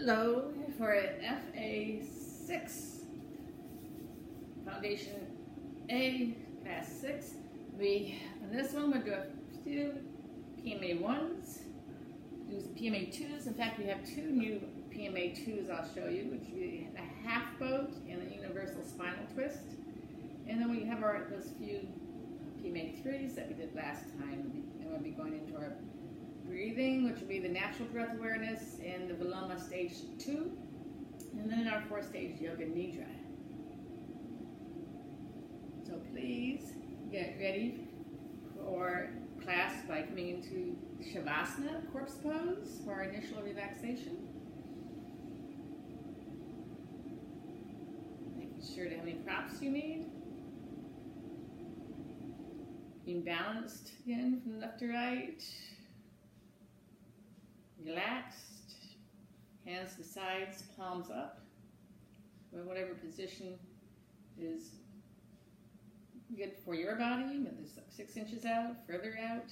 Hello for FA6 Foundation A Class 6. On this one we'll do a few PMA1s, do some PMA2s. In fact, we have two new PMA2s I'll show you, which will be a half boat and a universal spinal twist. And then we have those few PMA3s that we did last time. And we'll be going into our breathing, which will be the natural breath awareness and the Viloma Stage 2. And then our 4-stage yoga Nidra. So please get ready for class by coming into Shavasana, corpse pose, for our initial relaxation. Making sure to have any props you need. Being balanced again from left to right. Relaxed. Hands to the sides, palms up. Whatever position is good for your body, whether it's 6 inches out, further out.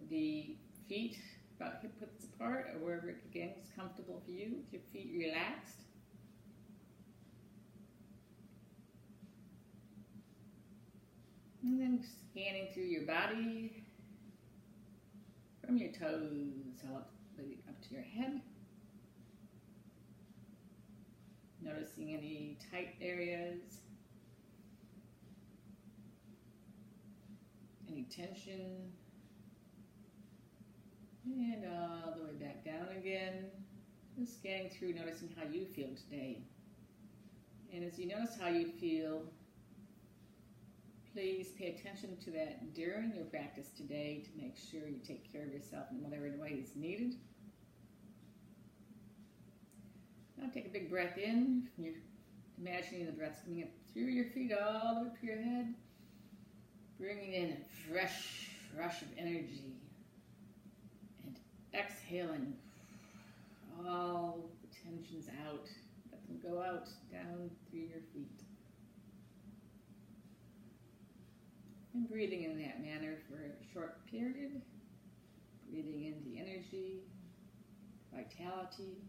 The feet about hip widths apart, or wherever it again is comfortable for you, with your feet relaxed. And then scanning through your body from your toes all up to your head. Noticing any tight areas, any tension, and all the way back down again. Just scanning through, noticing how you feel today. And as you notice how you feel, please pay attention to that during your practice today to make sure you take care of yourself in whatever way is needed. Now take a big breath in. You're imagining the breath's coming up through your feet all the way to your head. Bringing in a fresh rush of energy. And exhaling all the tensions out. Let them go out, down through your feet. And breathing in that manner for a short period. Breathing in the energy, vitality.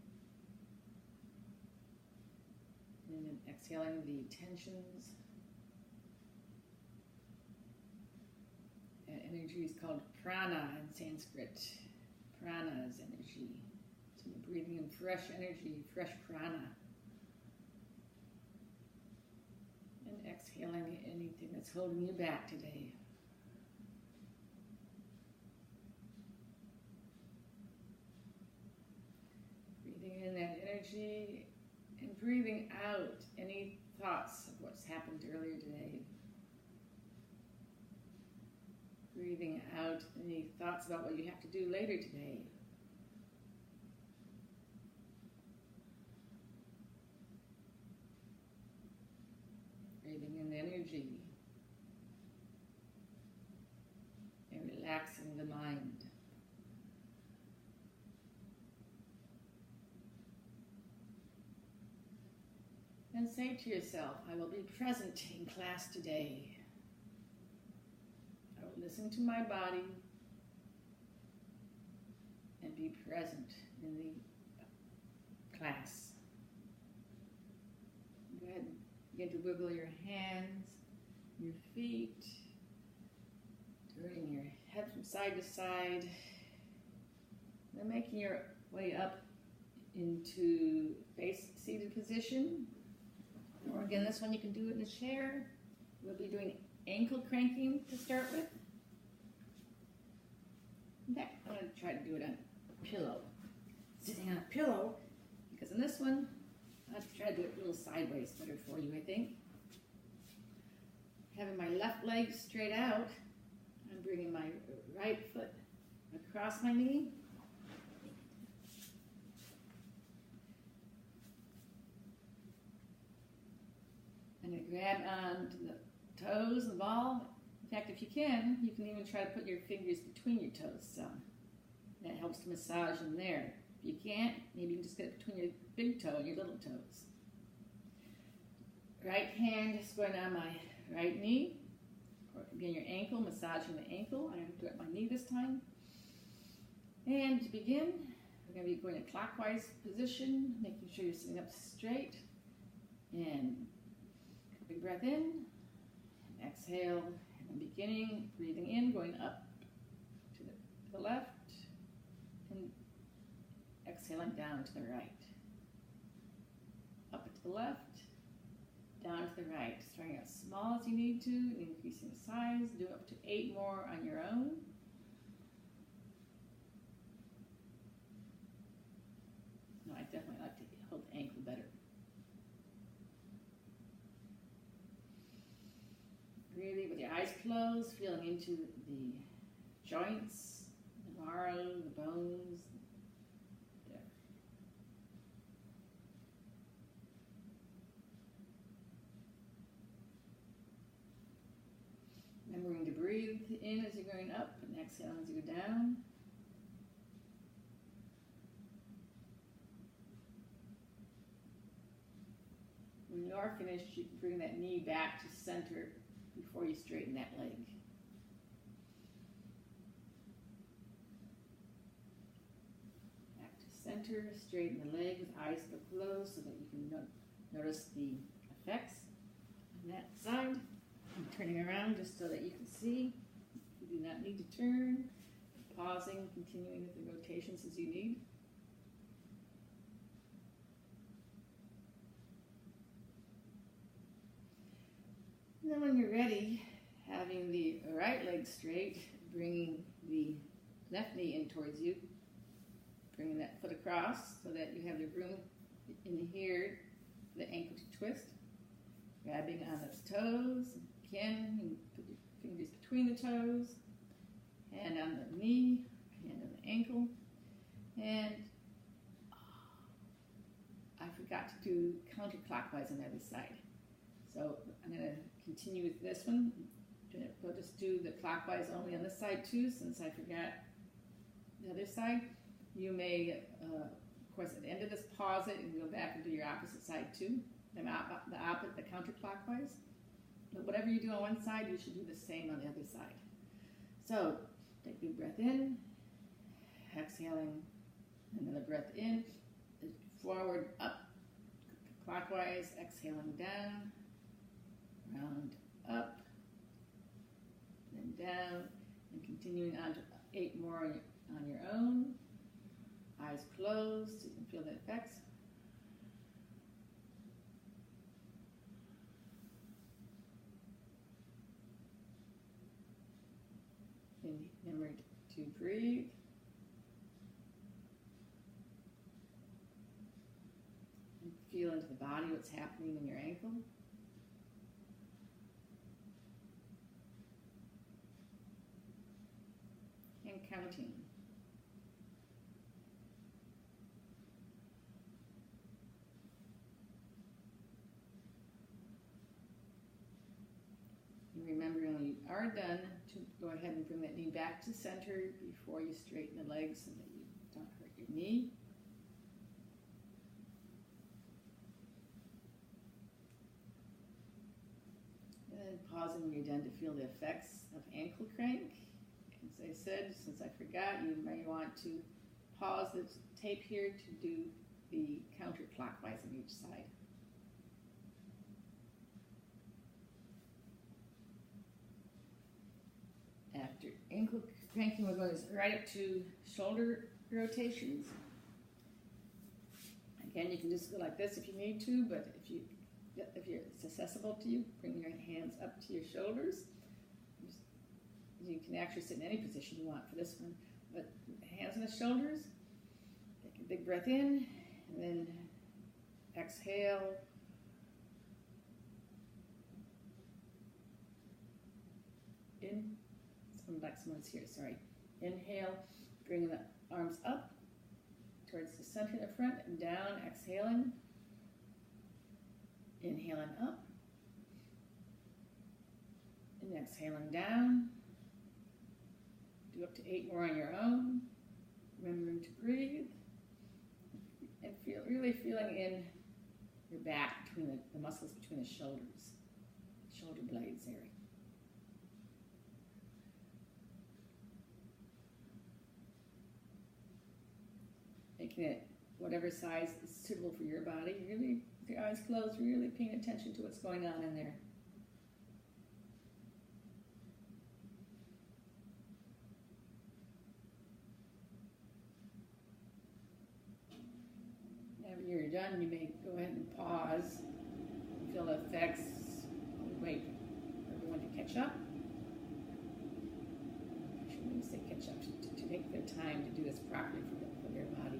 And then exhaling the tensions. That energy is called prana in Sanskrit. Prana is energy. So you're breathing in fresh energy, fresh prana. And exhaling anything that's holding you back today. Breathing in that energy and breathing out any thoughts of what's happened earlier today. Breathing out any thoughts about what you have to do later today. Breathing in energy and relaxing the mind. And say to yourself, I will be present in class today. I will listen to my body and be present in the class. Go ahead and begin to wiggle your hands, your feet, turning your head from side to side, then making your way up into base seated position. Or again, this one you can do it in a chair. We'll be doing ankle cranking to start with. In fact, I'm going to try to do it on a pillow. Sitting on a pillow, because in this one, I'll try to do it a little sideways, better for you, I think. Having my left leg straight out, I'm bringing my right foot across my knee. And I grab onto the toes and the ball. In fact, if you can even try to put your fingers between your toes some. That helps to massage them there. If you can't, maybe you can just get it between your big toe and your little toes. Right hand is going on my right knee. Or again, your ankle, massaging the ankle. I'm going to do it on my knee this time. And to begin, We're going to be going in clockwise position, making sure you're sitting up straight. And big breath in, and exhale, and beginning, breathing in, going up to the left, and exhaling down to the right. Up to the left, down to the right. Starting out small as you need to, increasing the size, do up to 8 more on your own. No, I definitely like to hold the ankle better. Breathing with your eyes closed, feeling into the joints, the marrow, the bones. There. Remembering to breathe in as you're going up and exhale as you go down. When you are finished, you can bring that knee back to center before you straighten that leg. Back to center, straighten the leg with eyes closed so that you can notice the effects on that side. I'm turning around just so that you can see. You do not need to turn. Pausing, continuing with the rotations as you need. And then when you're ready, having the right leg straight, bringing the left knee in towards you, bringing that foot across so that you have the room in here for the ankle to twist. Grabbing on its toes, again, you put your fingers between the toes, hand on the knee, hand on the ankle, and I forgot to do counterclockwise on the other side. So I'm going to continue with this one. We'll just do the clockwise only on this side too, since I forgot the other side. You may, of course, at the end of this, pause it and go back and do your opposite side too. The counterclockwise. But whatever you do on one side, you should do the same on the other side. So take a big breath in, exhaling, another breath in, forward, up, clockwise, exhaling down, round up, then down, and continuing on to 8 more on your own. Eyes closed, so you can feel the effects. And remember to breathe. And feel into the body what's happening in your ankle. And counting. And remembering when you are done to go ahead and bring that knee back to center before you straighten the legs so that you don't hurt your knee. And then pausing when you're done to feel the effects of ankle crank. As I said, since I forgot, you may want to pause the tape here to do the counterclockwise on each side. After ankle cranking, we're going right up to shoulder rotations. Again, you can just go like this if you need to, but if it's accessible to you, bring your hands up to your shoulders. You can actually sit in any position you want for this one, but hands on the shoulders. Take a big breath in, and then exhale. In. Like someone's here, sorry. Inhale, bringing the arms up towards the center of the front and down, exhaling. Inhaling up. And exhaling down. Do up to 8 more on your own. Remembering to breathe. And really feeling in your back, between the muscles between the shoulders. Shoulder blades area. making it whatever size is suitable for your body. Really, with your eyes closed, really paying attention to what's going on in there. Whenever you're done, you may go ahead and pause, feel the effects, wait for everyone to catch up. Actually, let me say catch up, to take their time to do this properly for their body.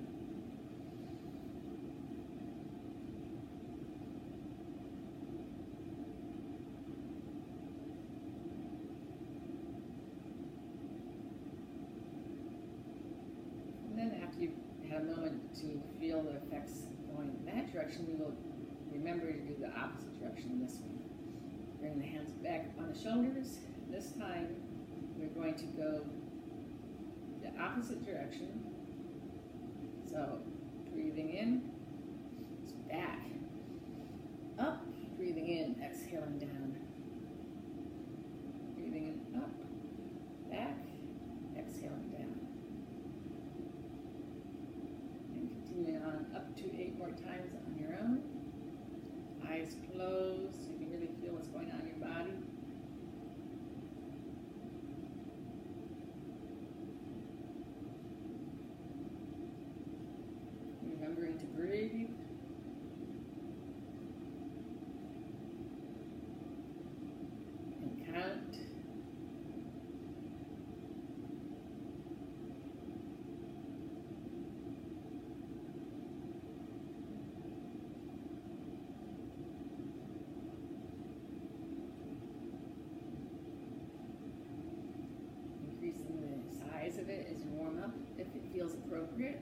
And then after you've had a moment to feel the effects going in that direction, you will remember to do the opposite direction this one. Bring the hands back on the shoulders. This time we're going to go the opposite direction. So breathing in, it's back, up, breathing in, exhaling down. Breathing in, up, back, exhaling down. And continuing on up to 8 more times on your own. Eyes closed, so you can really feel what's going on in your body. Remembering to breathe. And count. Increasing the size of it as you warm up, if it feels appropriate.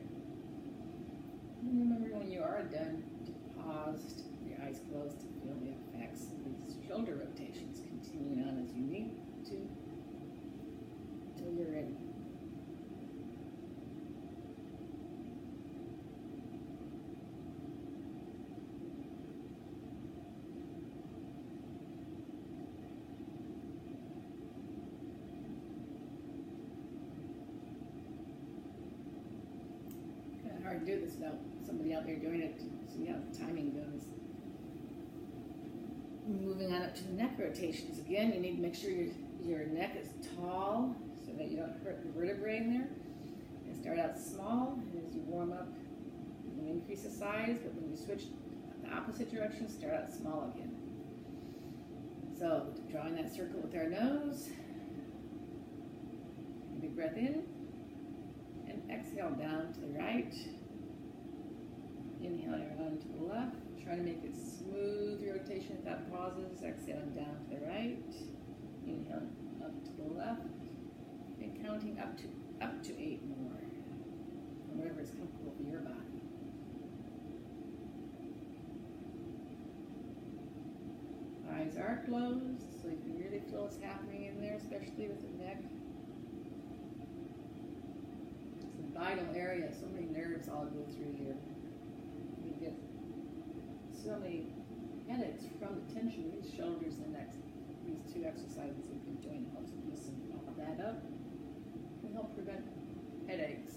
And remember, when you are done, to pause, to keep your eyes closed, to feel the effects of these shoulder rotations continuing on as you need to until you're ready. Kind of hard to do this without somebody out there doing it to see how the timing goes. Moving on up to the neck rotations. Again, you need to make sure your neck is tall so that you don't hurt the vertebrae in there. And start out small, and as you warm up, you can increase the size, but when you switch the opposite direction, start out small again. So, drawing that circle with our nose, big breath in, and exhale down to the right. Inhaling around to the left, trying to make it smooth rotation without pauses. Exhaling down to the right, inhaling up to the left, and counting up to 8 more, whatever is comfortable for your body. Eyes are closed, so you can really feel what's happening in there, especially with the neck. It's a vital area. So many nerves all go through here. You get so many headaches from the tension of these shoulders and necks. These 2 exercises we've been doing helps loosen all of that up and help prevent headaches.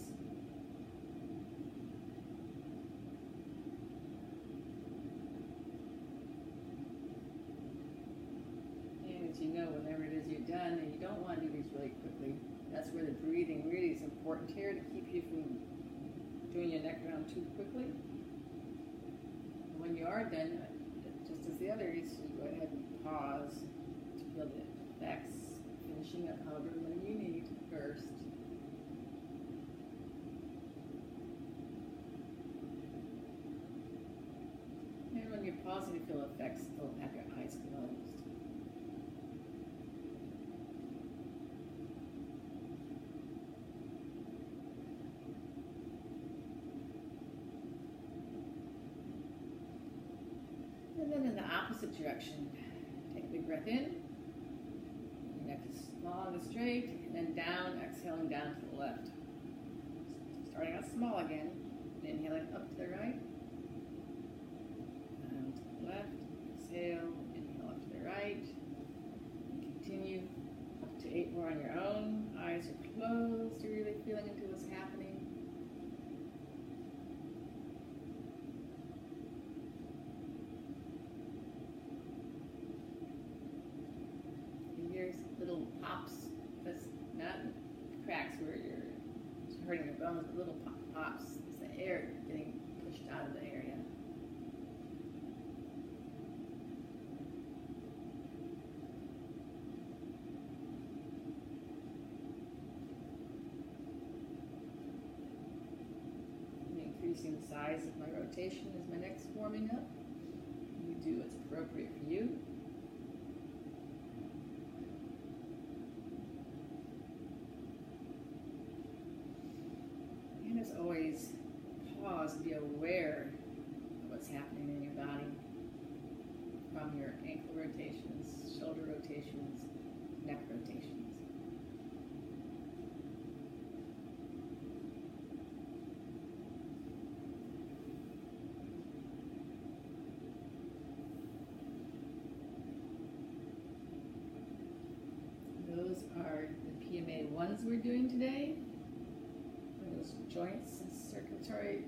And as you know, whenever it is you're done, and you don't want to do these really quickly, that's where the breathing really is important here to keep you from doing your neck round too quickly. When you are done, just as the others, you go ahead and pause to feel the effects, finishing up however many you need first. And when you're pausing to feel effects, still have your eyes closed. And then in the opposite direction, take a big breath in. Your neck is long and straight, and then down, exhaling down to the left. Starting out small again, inhaling up to the right, down to the left, exhale, inhale up to the right, and continue up to 8 more on your own. Eyes are closed, you're really feeling into what's happening. hurting your bones, but little pops. It's the air getting pushed out of the area. Increasing the size of my rotation as my neck's warming up. You do what's appropriate for you. And as always, pause and be aware of what's happening in your body from your ankle rotations, shoulder rotations, neck rotations. Those are the PMA 1s we're doing today. Those joints and circulatory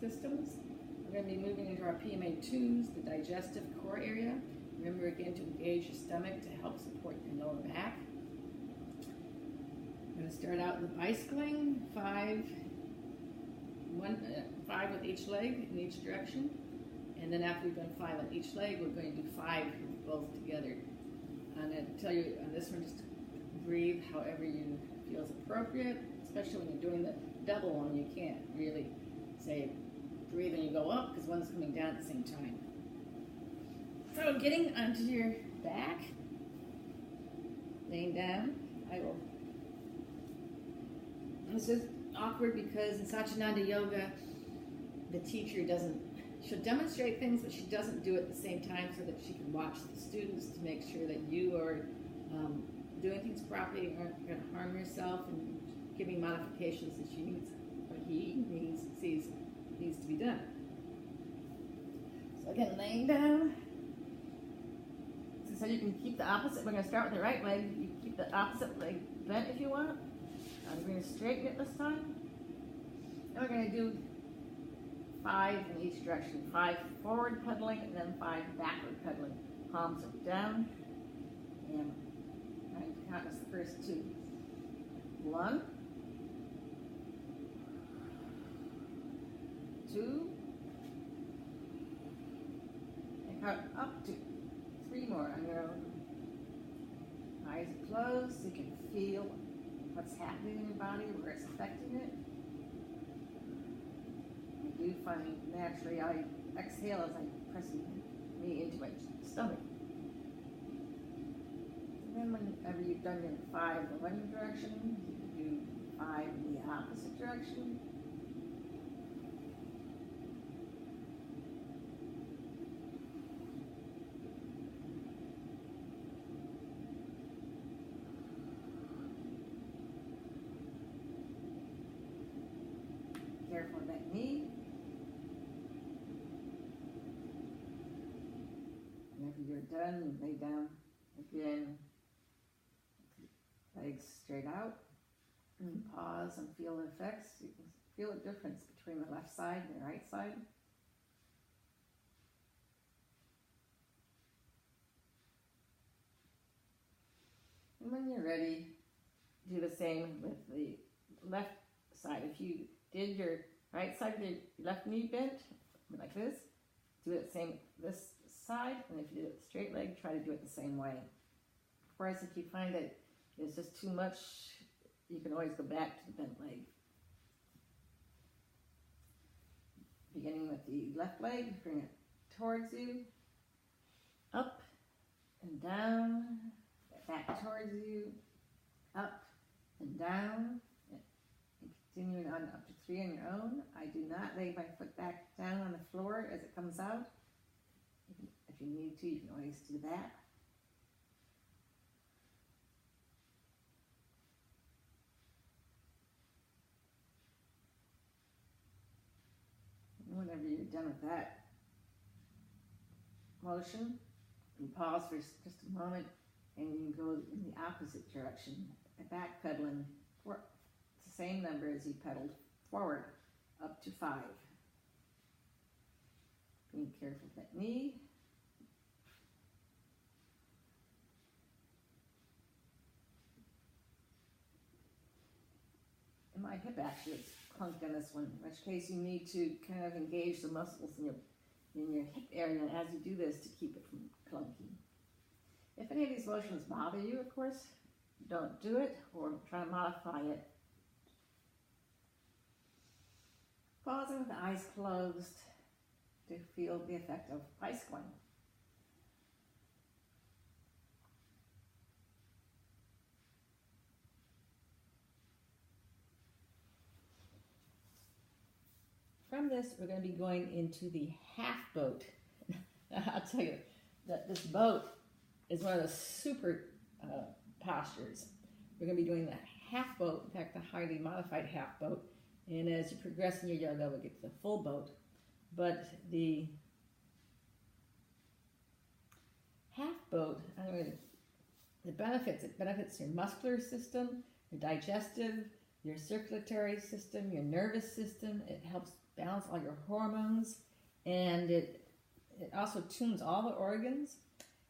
systems. We're going to be moving into our PMA 2s, the digestive core area. Remember again to engage your stomach to help support your lower back. I'm going to start out with bicycling, five with each leg in each direction. And then after we've done 5 on each leg, we're going to do 5 with both together. I'm going to tell you on this one, just breathe however you feel is appropriate, especially when you're doing the double one. You can't really say breathe and you go up because one's coming down at the same time. So getting onto your back, laying down, this is awkward because in Satchidananda Yoga, the teacher she'll demonstrate things, but she doesn't do it at the same time so that she can watch the students to make sure that you are doing things properly, aren't going to harm yourself, and giving modifications that she needs, or he sees needs to be done. So again, laying down. So you can keep the opposite. We're going to start with the right leg. You can keep the opposite leg bent if you want. I'm going to straighten it this time. And we're going to do 5 in each direction. 5 forward pedaling and then 5 backward pedaling. Palms are down. And I'm going to count as the first 2. 1, 2, and count up to 3 more on your own. Eyes are closed so you can feel what's happening in your body, where it's affecting it. I do find naturally I exhale as I press me into my stomach. And then whenever you've done your 5 in one direction, you can do 5 in the opposite direction. Careful of that knee. Whenever you're done, lay down again. Legs straight out. And pause and feel the effects. You can feel a difference between the left side and the right side. And when you're ready, do the same with the left side. If you did your right side with your left knee bent, like this, do it same this side, and if you did it straight leg, try to do it the same way. Of course, if you find that it's just too much, you can always go back to the bent leg. Beginning with the left leg, bring it towards you, up and down, back towards you, up and down, and continuing on up to 3 on your own. I do not lay my foot back down on the floor as it comes out. If you need to, you can always do that. Whenever you're done with that motion, you pause for just a moment, and you can go in the opposite direction, back pedaling. It's the same number as you pedaled forward, up to 5. Being careful with that knee. my hip actually is clunked on this one, in which case you need to kind of engage the muscles in your hip area as you do this to keep it from clunking. If any of these motions bother you, of course, don't do it or try to modify it. Pausing with the eyes closed to feel the effect of bicycling. From this, we're going to be going into the half boat. I'll tell you that this boat is one of the super postures. We're going to be doing the half boat, in fact, the highly modified half boat. And as you progress in your yoga, we'll get to the full boat. But the half boat, it benefits your muscular system, your digestive, your circulatory system, your nervous system. It helps balance all your hormones, and it also tunes all the organs,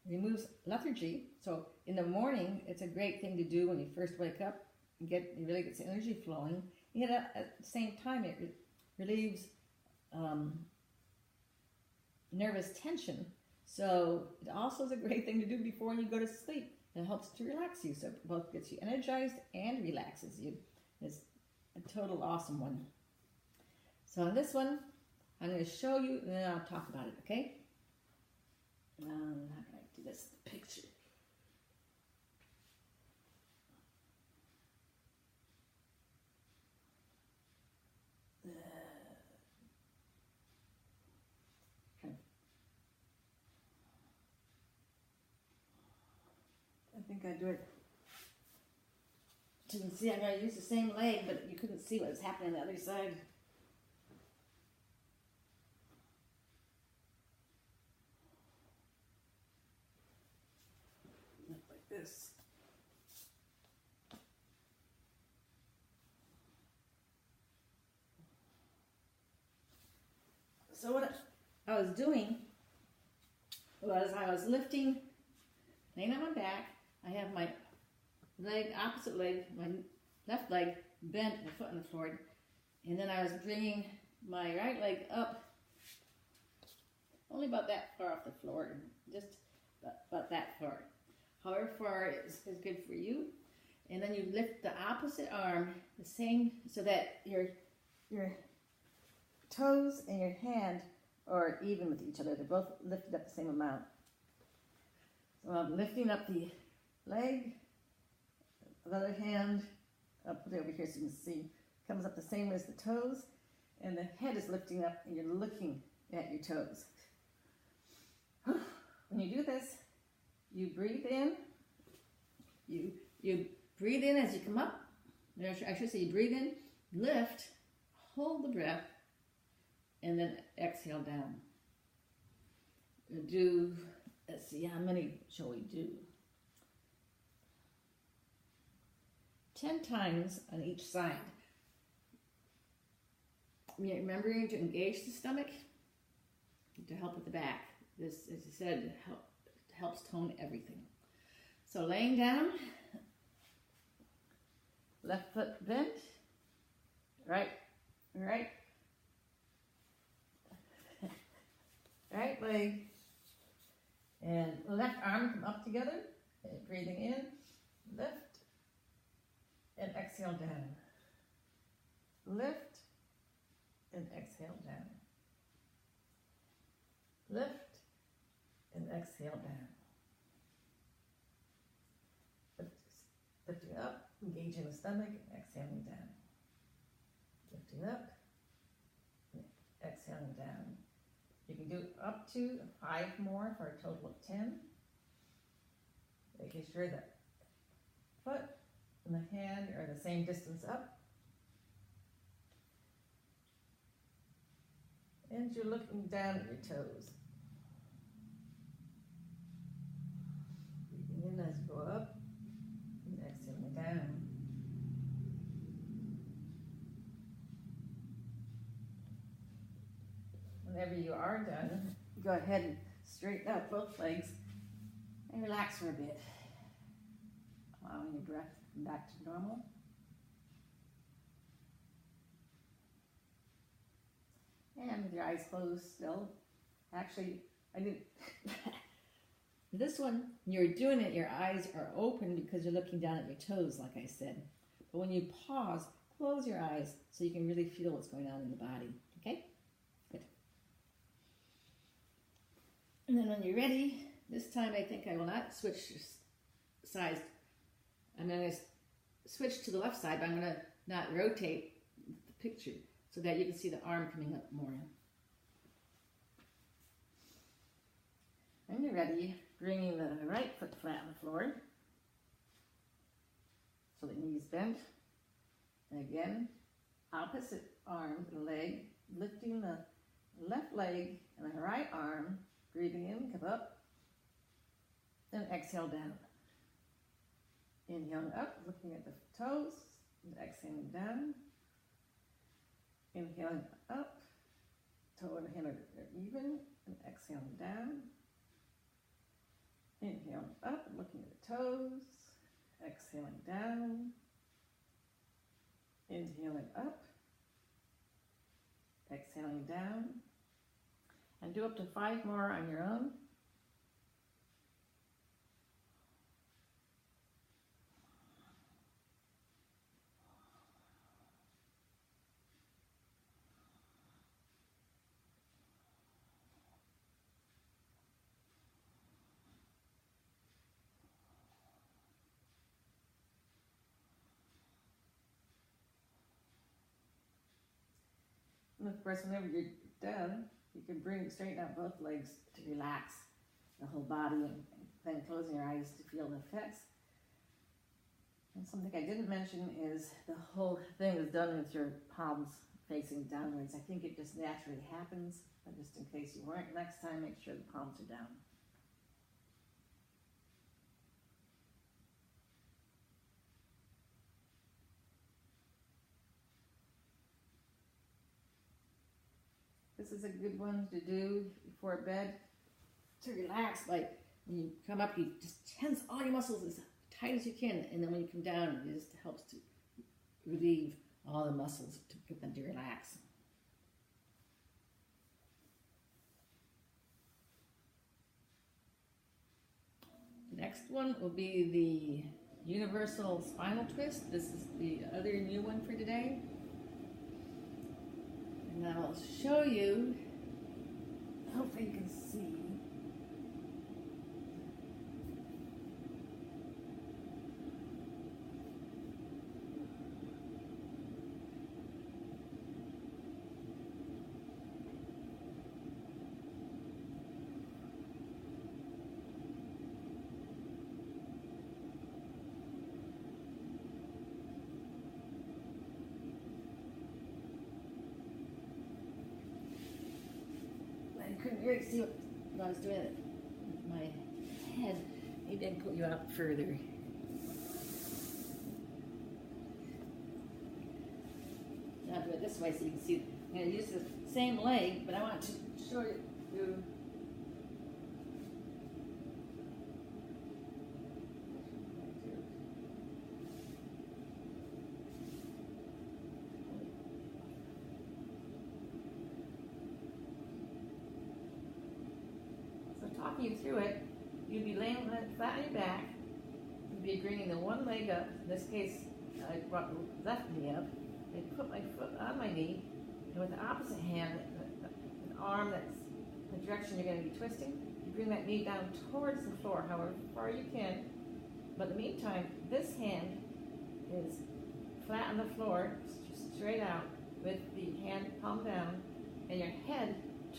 removes lethargy. So in the morning, it's a great thing to do when you first wake up. You really get some energy flowing. Yet at the same time, it relieves nervous tension. So it also is a great thing to do before you go to sleep. It helps to relax you, so it both gets you energized and relaxes you. It's a total awesome one. So on this one, I'm going to show you, and then I'll talk about it, okay? How can I do this picture? I think I do it. You can see I'm going to use the same leg, but you couldn't see what was happening on the other side. Like this. So what I was doing was I was lifting, laying on my back. I have my opposite leg, my left leg bent, my foot on the floor, and then I was bringing my right leg up, only about that far off the floor, just about that far. However far is good for you. And then you lift the opposite arm the same, so that your toes and your hand are even with each other. They're both lifted up the same amount. So I'm lifting up the leg, the other hand, I'll put it over here so you can see, comes up the same as the toes, and the head is lifting up and you're looking at your toes. When you do this, you breathe in, you breathe in as you come up, I should say you breathe in, lift, hold the breath, and then exhale down. Let's see, how many shall we do? 10 times on each side. Remembering to engage the stomach to help with the back. This, as I said, helps tone everything. So laying down, left foot bent, right leg and left arm come up together, and breathing in, lift, and exhale down. Lift, and exhale down. Lift, and exhale down. Lifting up, engaging the stomach, and exhaling down. Lifting up, and exhaling down. You can do up to 5 more for a total of 10. Making sure that foot and the hand are the same distance up. And you're looking down at your toes. Breathing in as you go up and exhaling down. Whenever you are done, go ahead and straighten out both legs and relax for a bit. Allowing your breath to come back to normal. And with your eyes closed still. Actually, I didn't. This one, you're doing it, your eyes are open because you're looking down at your toes, like I said. But when you pause, close your eyes so you can really feel what's going on in the body. Okay? Good. And then when you're ready, this time I think I will not switch sides. I'm going to switch to the left side, but I'm going to not rotate the picture so that you can see the arm coming up more. When you're ready, bringing the right foot flat on the floor so the knees bent. And again, opposite arm, the leg, lifting the left leg and the right arm, breathing in, come up, and exhale down. Inhaling up, looking at the toes, and exhaling down. Inhaling up, toe and hand are even, and exhaling down. Inhaling up, looking at the toes, exhaling down. Inhaling up, exhaling down. And do up to 5 more on your own. And of course, whenever you're done, you can straighten out both legs to relax the whole body and then closing your eyes to feel the effects. And something I didn't mention is the whole thing is done with your palms facing downwards. I think it just naturally happens, but just in case you weren't, next time make sure the palms are down. This is a good one to do before bed to relax. Like when you come up, you just tense all your muscles as tight as you can, and then when you come down, it just helps to relieve all the muscles to get them to relax. The next one will be the universal spinal twist. This is the other new one for today. And I'll show you, hopefully you can see. I couldn't really see what I was doing with my head. Maybe I can put you out further. I'll do it this way so you can see. I'm going to use the same leg, but I want to show you. Talking you through it, you'd be laying flat on your back, you'd be bringing the one leg up, in this case I brought the left knee up, I put my foot on my knee, and with the opposite hand, an arm that's the direction you're going to be twisting, you bring that knee down towards the floor, however far you can, but in the meantime, this hand is flat on the floor, just straight out, with the hand palm down, and your head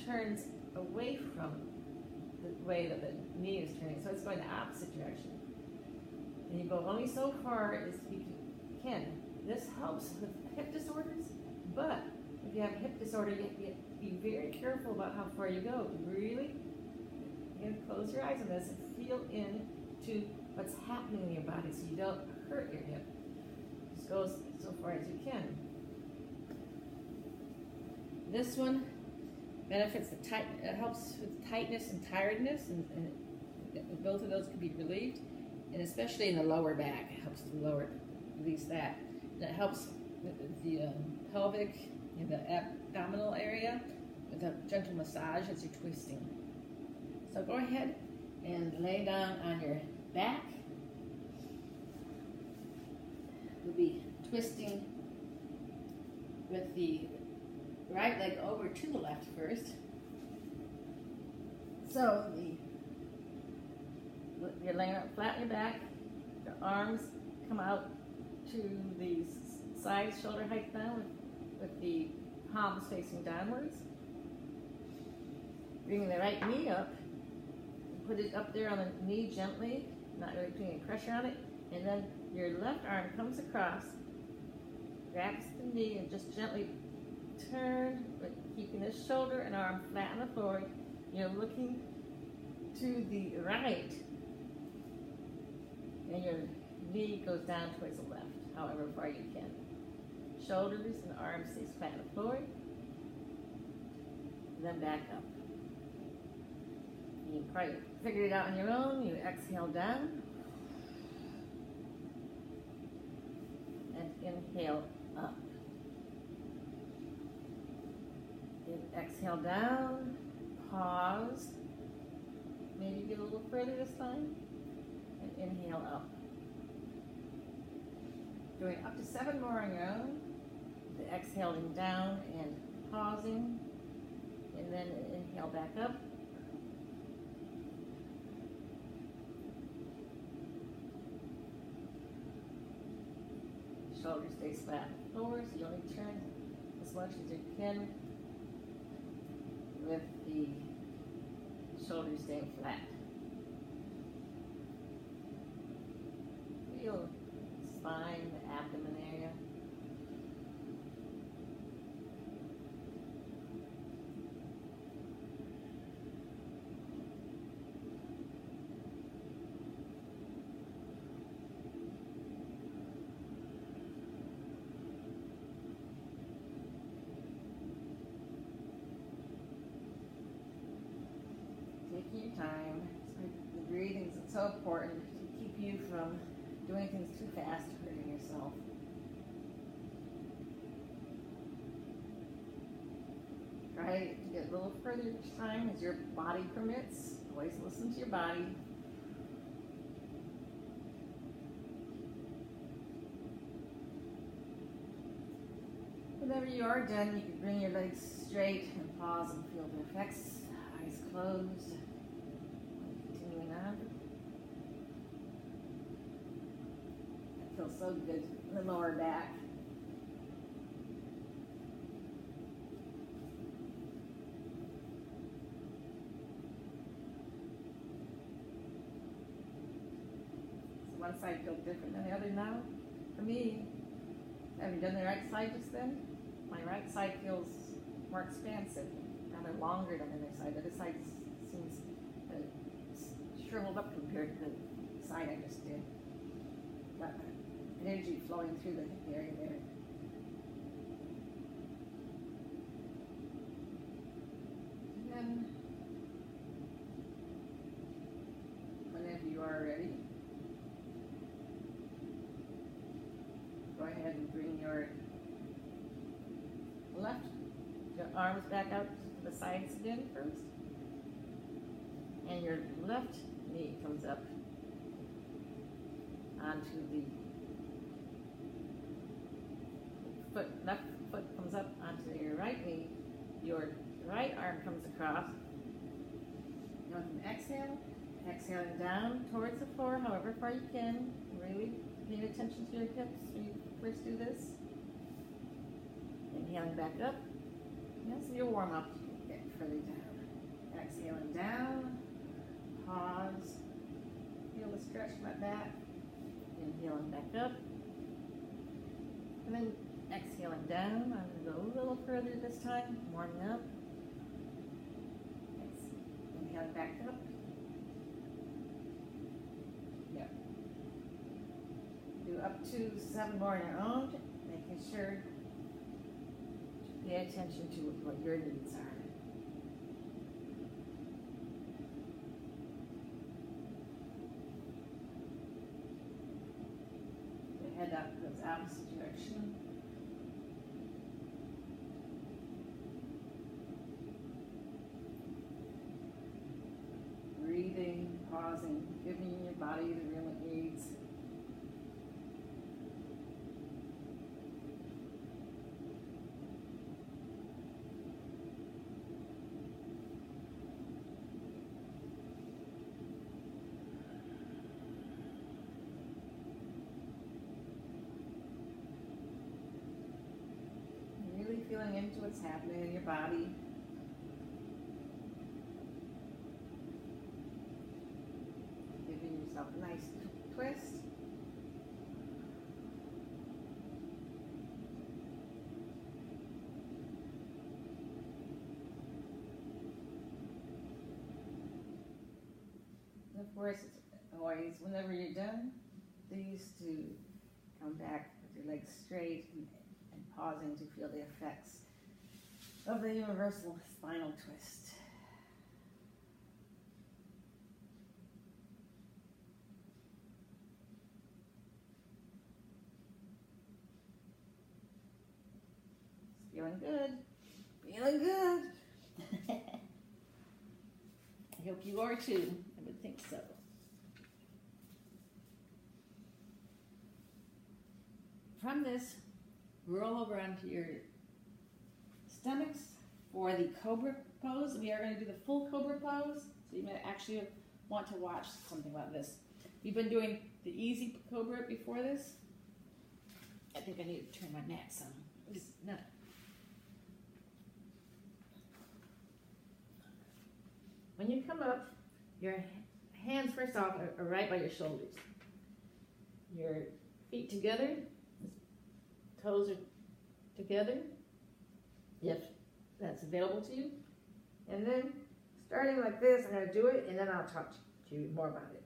turns away from the way that the knee is turning, so it's going the opposite direction. And you go only so far as you can. This helps with hip disorders, but if you have a hip disorder, you have to be very careful about how far you go. Really, again, close your eyes on this and feel into what's happening in your body so you don't hurt your hip. Just go so far as you can. This one benefits it helps with tightness and tiredness, and both of those can be relieved, and especially in the lower back, it helps to release that. And it helps with the pelvic and the abdominal area, with a gentle massage as you're twisting. So go ahead and lay down on your back. We'll be twisting with the right leg over to the left first. So you're laying out flat on your back. Your arms come out to the sides, shoulder height down, with the palms facing downwards. Bringing the right knee up. Put it up there on the knee gently, not really putting any pressure on it. And then your left arm comes across, grabs the knee, and just gently turn, but keeping this shoulder and arm flat on the floor. You're looking to the right, and your knee goes down towards the left, however far you can. Shoulders and arms stay flat on the floor, and then back up. You probably figured it out on your own. You exhale down, and inhale up. Exhale down, pause, maybe get a little further this time, and inhale up. Doing up to 7 more on your own, the exhaling down and pausing, and then inhale back up. Shoulders stay flat on the floor, so you only turn as much as you can with the shoulders staying flat. Feel spine, the abdomen area. Taking your time. The breathing is so important to keep you from doing things too fast, hurting yourself. Try to get a little further each time as your body permits. Always listen to your body. Whenever you are done, you can bring your legs straight and pause and feel the effects. Eyes closed. Continuing on. That feels so good in the lower back. So one side feels different than the other now. For me, have you done the right side just then? My right side feels more expansive, rather longer than the other side. The other side seems shriveled up compared to the side I just did. Got energy flowing through the hip area there. And then, whenever you are ready, go ahead and bring your arms back out to the sides again first. And your left knee comes up onto the foot. Left foot comes up onto your right knee. Your right arm comes across. You want to exhale. Exhaling down towards the floor, however far you can. Really paying attention to your hips when you first do this. Inhaling back up. That's your warm up. Get further down. Exhaling down. Pause. Feel the stretch in my back. Inhaling back up. And then exhaling down. I'm going to go a little further this time. Warming up. Inhaling back up. Yep. Do up to 7 more on your own. Making sure pay attention to what your needs are. The head up goes opposite direction. pausing, giving your body the room it needs. Really feeling into what's happening in your body. Giving yourself a nice twist. And of course, it's always, whenever you're done, please to come back with your legs straight and pausing to feel the effects of the universal spinal twist. Feeling good. Feeling good. I hope you are too. I would think so. From this, roll over onto your stomachs for the cobra pose. We are going to do the full cobra pose, so you may actually want to watch something about this. We've been doing the easy cobra before this. I think I need to turn my neck some. When you come up, your hands first off are right by your shoulders. Your feet together, toes are together, if that's available to you. And then starting like this, I'm going to do it, and then I'll talk to you more about it.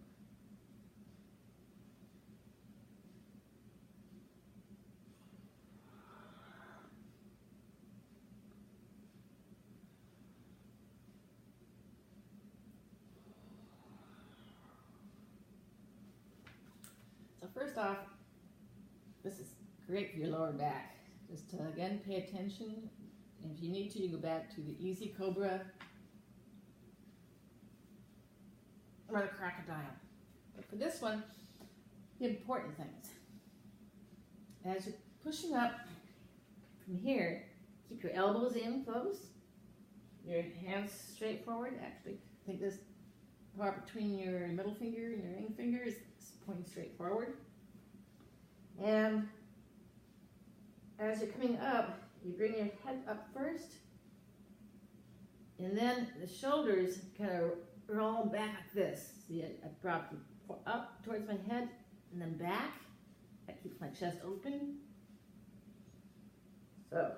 So first off, this is great for your lower back. Just to, again, pay attention. And if you need to, you go back to the easy cobra or the crocodile. But for this one, the important things. As you're pushing up from here, keep your elbows in close, your hands straight forward. Actually, I think this part between your middle finger and your ring finger is pointing straight forward. And as you're coming up, you bring your head up first, and then the shoulders kind of roll back like this. See, I brought them up towards my head and then back. That keeps my chest open. So,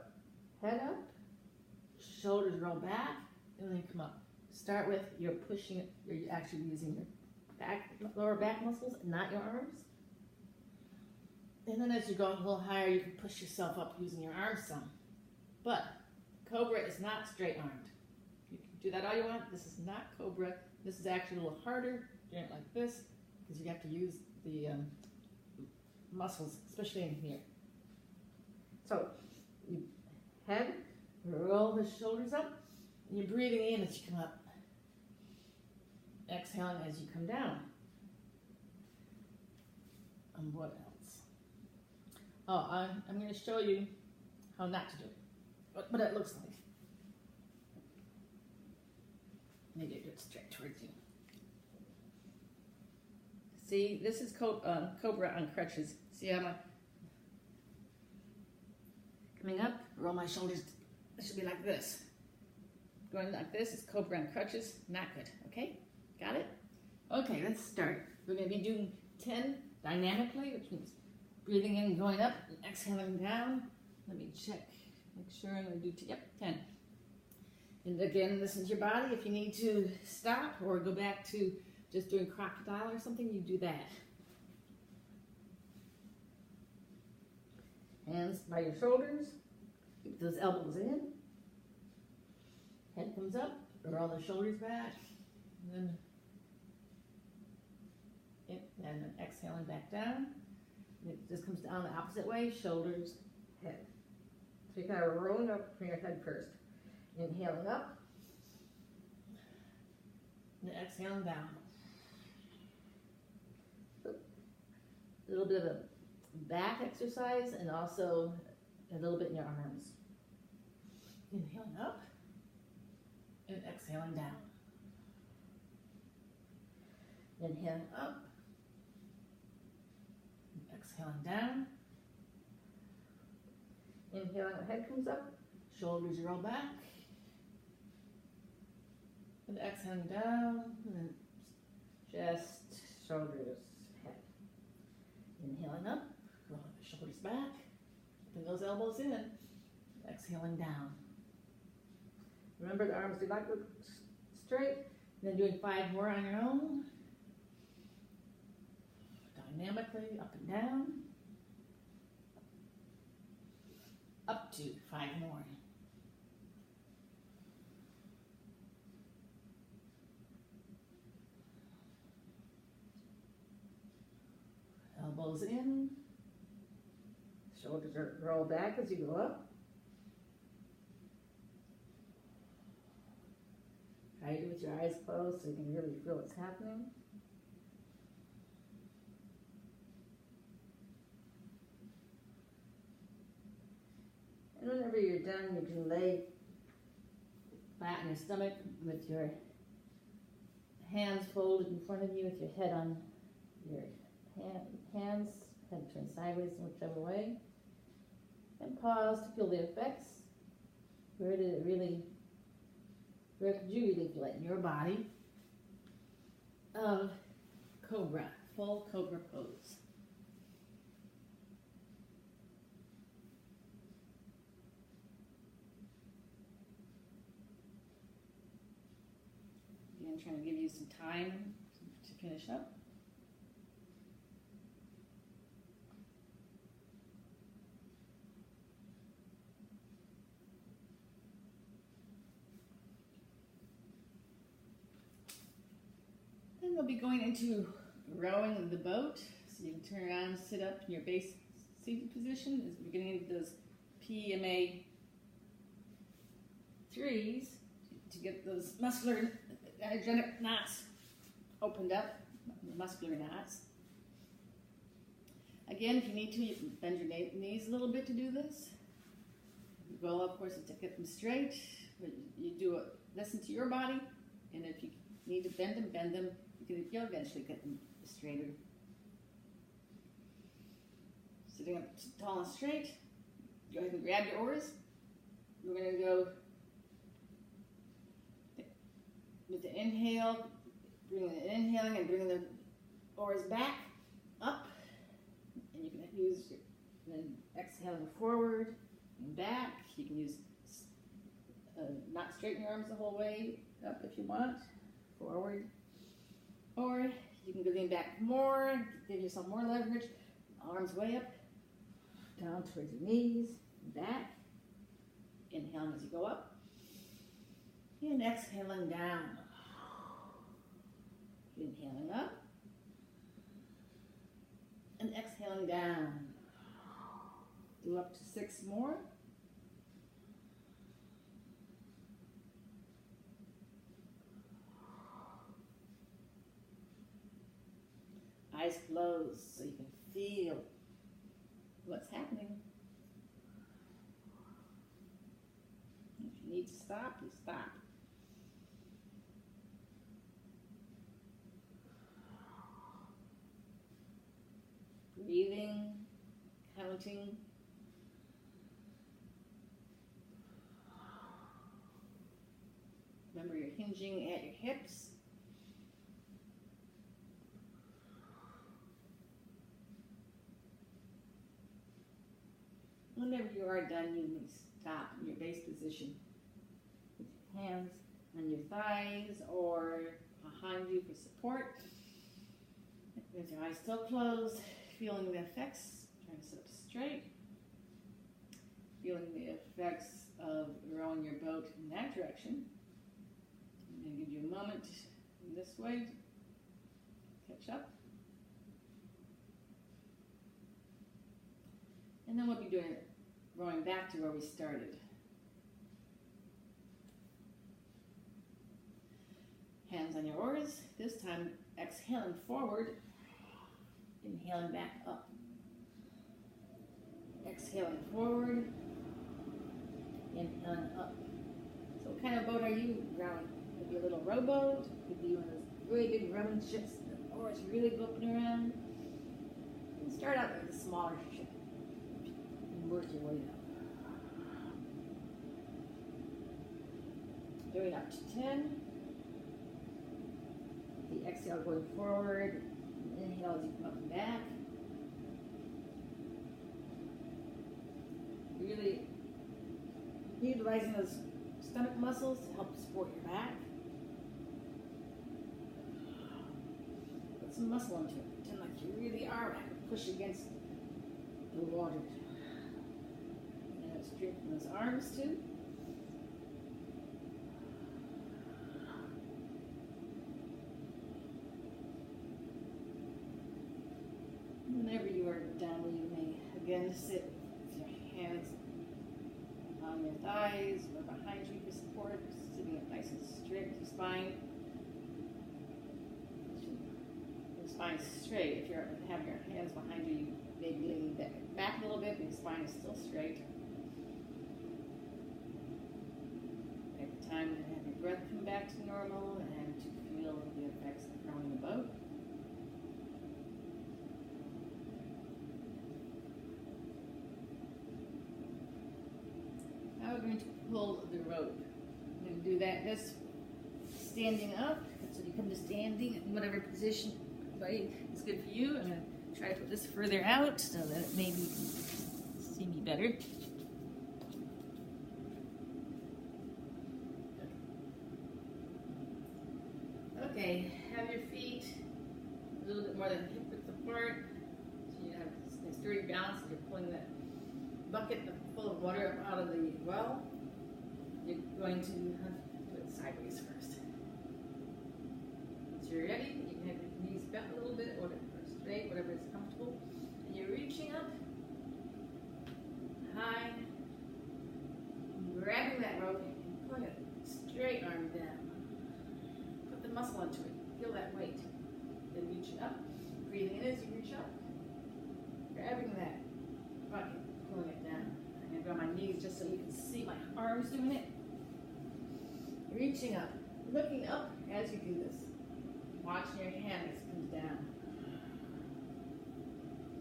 head up, shoulders roll back, and then come up. Start with you're pushing it, you're actually using your back, lower back muscles, not your arms. And then as you go a little higher, you can push yourself up using your arms some. But cobra is not straight armed. You can do that all you want. This is not cobra. This is actually a little harder. Doing it like this, because you have to use the muscles, especially in here. So you head, roll the shoulders up, and you're breathing in as you come up. Exhaling as you come down. And what else? Oh, I'm going to show you how not to do it. What it looks like. Maybe I do it straight towards you. See, this is cobra on crutches. See how I'm coming up, roll my shoulders. It should be like this. Going like this is cobra on crutches. Not good, okay? Got it? Okay, let's start. We're going to be doing 10 dynamically, which means breathing in and going up, and exhaling down. Let me check, make sure I'm going to do, 10. And again, listen to your body. If you need to stop or go back to just doing crocodile or something, you do that. Hands by your shoulders. Keep those elbows in. Head comes up, roll the shoulders back. And then exhaling back down. And it just comes down the opposite way, shoulders, head. So you're kind of rolling up from your head first. Inhaling up, and exhaling down. a little bit of a back exercise and also a little bit in your arms. Inhaling up and exhaling down. Inhaling up, and exhaling down. Inhaling, head comes up, shoulders roll back. And exhaling down, and then chest, shoulders, head. Inhaling up, rolling the shoulders back, keeping those elbows in. Exhaling down. Remember the arms do not go straight. And then doing 5 more on your own. Dynamically, up and down. Up to 5 more. Elbows in. Shoulders roll back as you go up. Try to do it with your eyes closed so you can really feel what's happening. And whenever you're done, you can lay flat on your stomach with your hands folded in front of you with your head on your hands, head turned sideways in whichever way. And pause to feel the effects. Where could you really feel it in your body of Cobra, full Cobra pose. Again, trying to give you some time to finish up. Then we'll be going into rowing the boat. So you can turn around, sit up in your base seated position as we're getting into those PMA 3s to get those muscular energetic knots opened up, muscular knots. Again, if you need to, you can bend your knees a little bit to do this. The goal, of course, is to get them straight, but you do it, listen to your body, and if you need to bend them. You'll eventually get them straighter. Sitting up tall and straight, go ahead and grab your oars. We're going to go with the inhale, inhaling and bringing the oars back, up, and you can use then exhaling forward and back. You can use not straighten your arms the whole way up if you want, forward. Or you can lean back more, give yourself more leverage, arms way up, down towards your knees, back. Inhaling as you go up, and exhaling down. Inhaling up, and exhaling down. Do up to 6 more. Eyes closed so you can feel what's happening. If you need to stop, you stop. Breathing, counting. Remember, you're hinging at your hips. Whenever you are done, you may stop in your base position with your hands on your thighs or behind you for support. With your eyes still closed, feeling the effects, trying to sit up straight. Feeling the effects of rowing your boat in that direction. I'm going to give you a moment in this way to catch up. And then we'll be doing rowing back to where we started. Hands on your oars. This time exhaling forward. Inhaling back up. Exhaling forward. Inhaling up. So what kind of boat are you rowing? Could be a little rowboat, could be one of those really big rowing ships, or it's really bopping around. You can start out with a smaller ship and work your way up. Going up to 10. The exhale going forward. Inhale as you come up and back. Really utilizing those stomach muscles to help support your back. Put some muscle into it. Pretend like you really are back. Push against the water. And strengthen those arms too. Whenever you are done, you may again sit with your hands on your thighs or behind you for support, sitting up nice and straight with your spine. Your spine is straight. If you're having your hands behind you, you may be leaning back a little bit, but your spine is still straight. Take the time to have your breath come back to normal and to feel the effects of rowing the boat. Now we're going to pull the rope. I'm going to do that just standing up. So you come to standing in whatever position is good for you. I'm going to try to put this further out so that it maybe you can see me better. Okay, have your feet a little bit more than hip width apart. So you have a sturdy balance as you're pulling that bucket full of water up out of the well. You're going to do it sideways first. Once you're ready, you can have your knees bent a little bit or straight, whatever is comfortable. And you're reaching up high, grabbing that rope and pulling it straight arm down. Put the muscle into it. Feel that weight. Then reaching up, breathing in as you reach up, grabbing that bucket, pulling it down. I'm going to go on my knees just so you can see my arms doing it. Reaching up, looking up as you do this. Watching your hand as it comes down.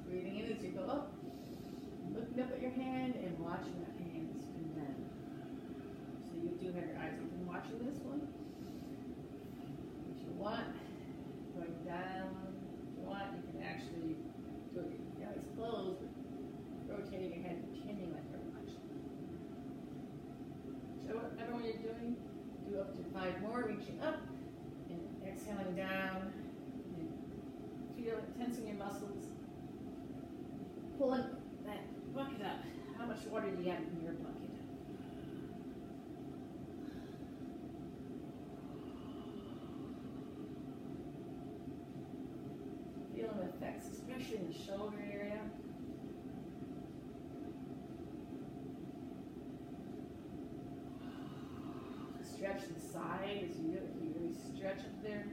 Breathing in as you go up, looking up at your hand and watching that hand as you come down. So you do have your eyes open watching this one. If you want, going down, if you want, you can actually do it with your eyes closed, rotating your head, pretending like you're watching. So whatever you're doing, do up to 5 more, reaching up and exhaling down. And feel it tensing your muscles. Pulling that bucket up. How much water do you have in your bucket? Feeling the effects, especially in the shoulder area. Stretch the side as you do it. You really stretch up there.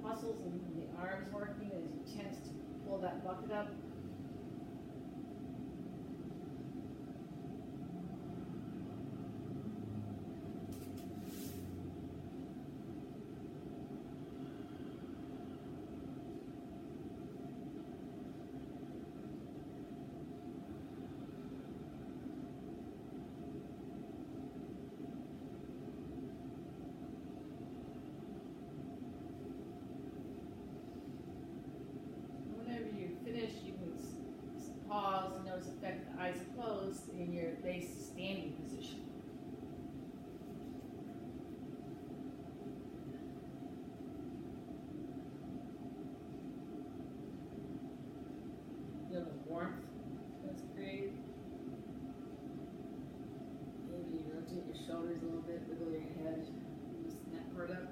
Muscles and the arms working as you tense to pull that bucket up. Pause and notice the effect of the eyes closed in your base standing position. Feel the warmth that's created. Maybe you rotate your shoulders a little bit, wiggle your head, loosen that part up.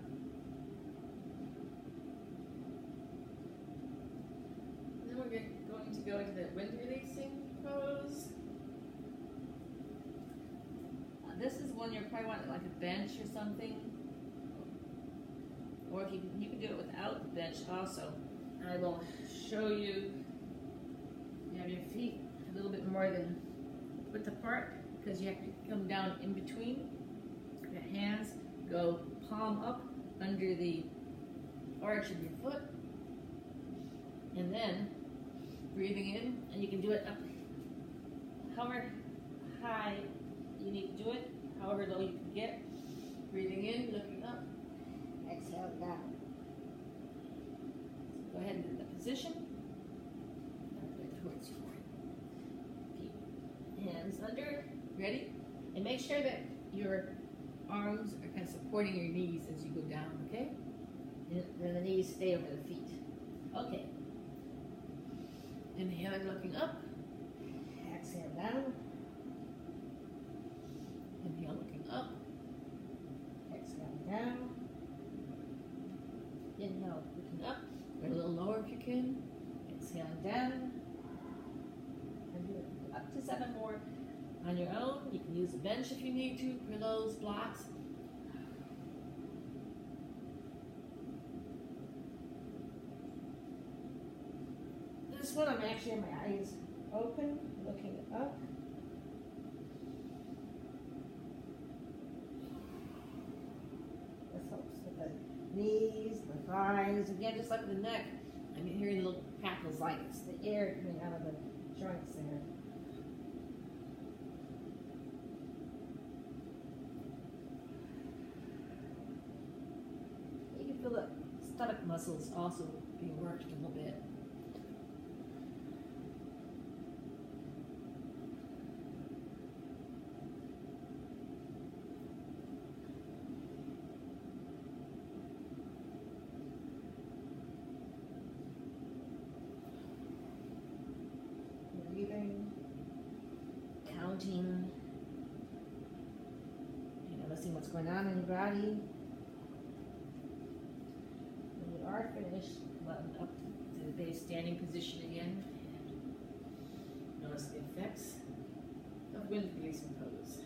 And then we're going to go into the wind releasing pose. This is one you're probably wanting like a bench or something. Or if you can do it without the bench also. I will show you. You have your feet a little bit more than width apart because you have to come down in between. Your hands go palm up under the arch of your foot, and then breathing in, and you can do it up however high you need to do it, however low you can get. Breathing in, looking up, exhale down. So go ahead and do the position. Towards your feet. Hands under, ready? And make sure that your arms are kind of supporting your knees as you go down, okay? And then the knees stay over the feet. Okay. Inhale, looking up. Exhale down. Inhale, looking up. Exhale down. Inhale, looking up. Go a little lower if you can. Exhaling down. And do it up to 7 more on your own. You can use a bench if you need to for those blocks. This one, I'm actually have my eyes open, looking up. This helps with the knees, the thighs, again, just like the neck. I'm hearing little crackles like it's the air coming out of the joints there. You can feel the stomach muscles also being worked a little bit. Breathing, counting, noticing what's going on in your body. When you are finished, come up to the base standing position again. Notice the effects of wind releasing pose.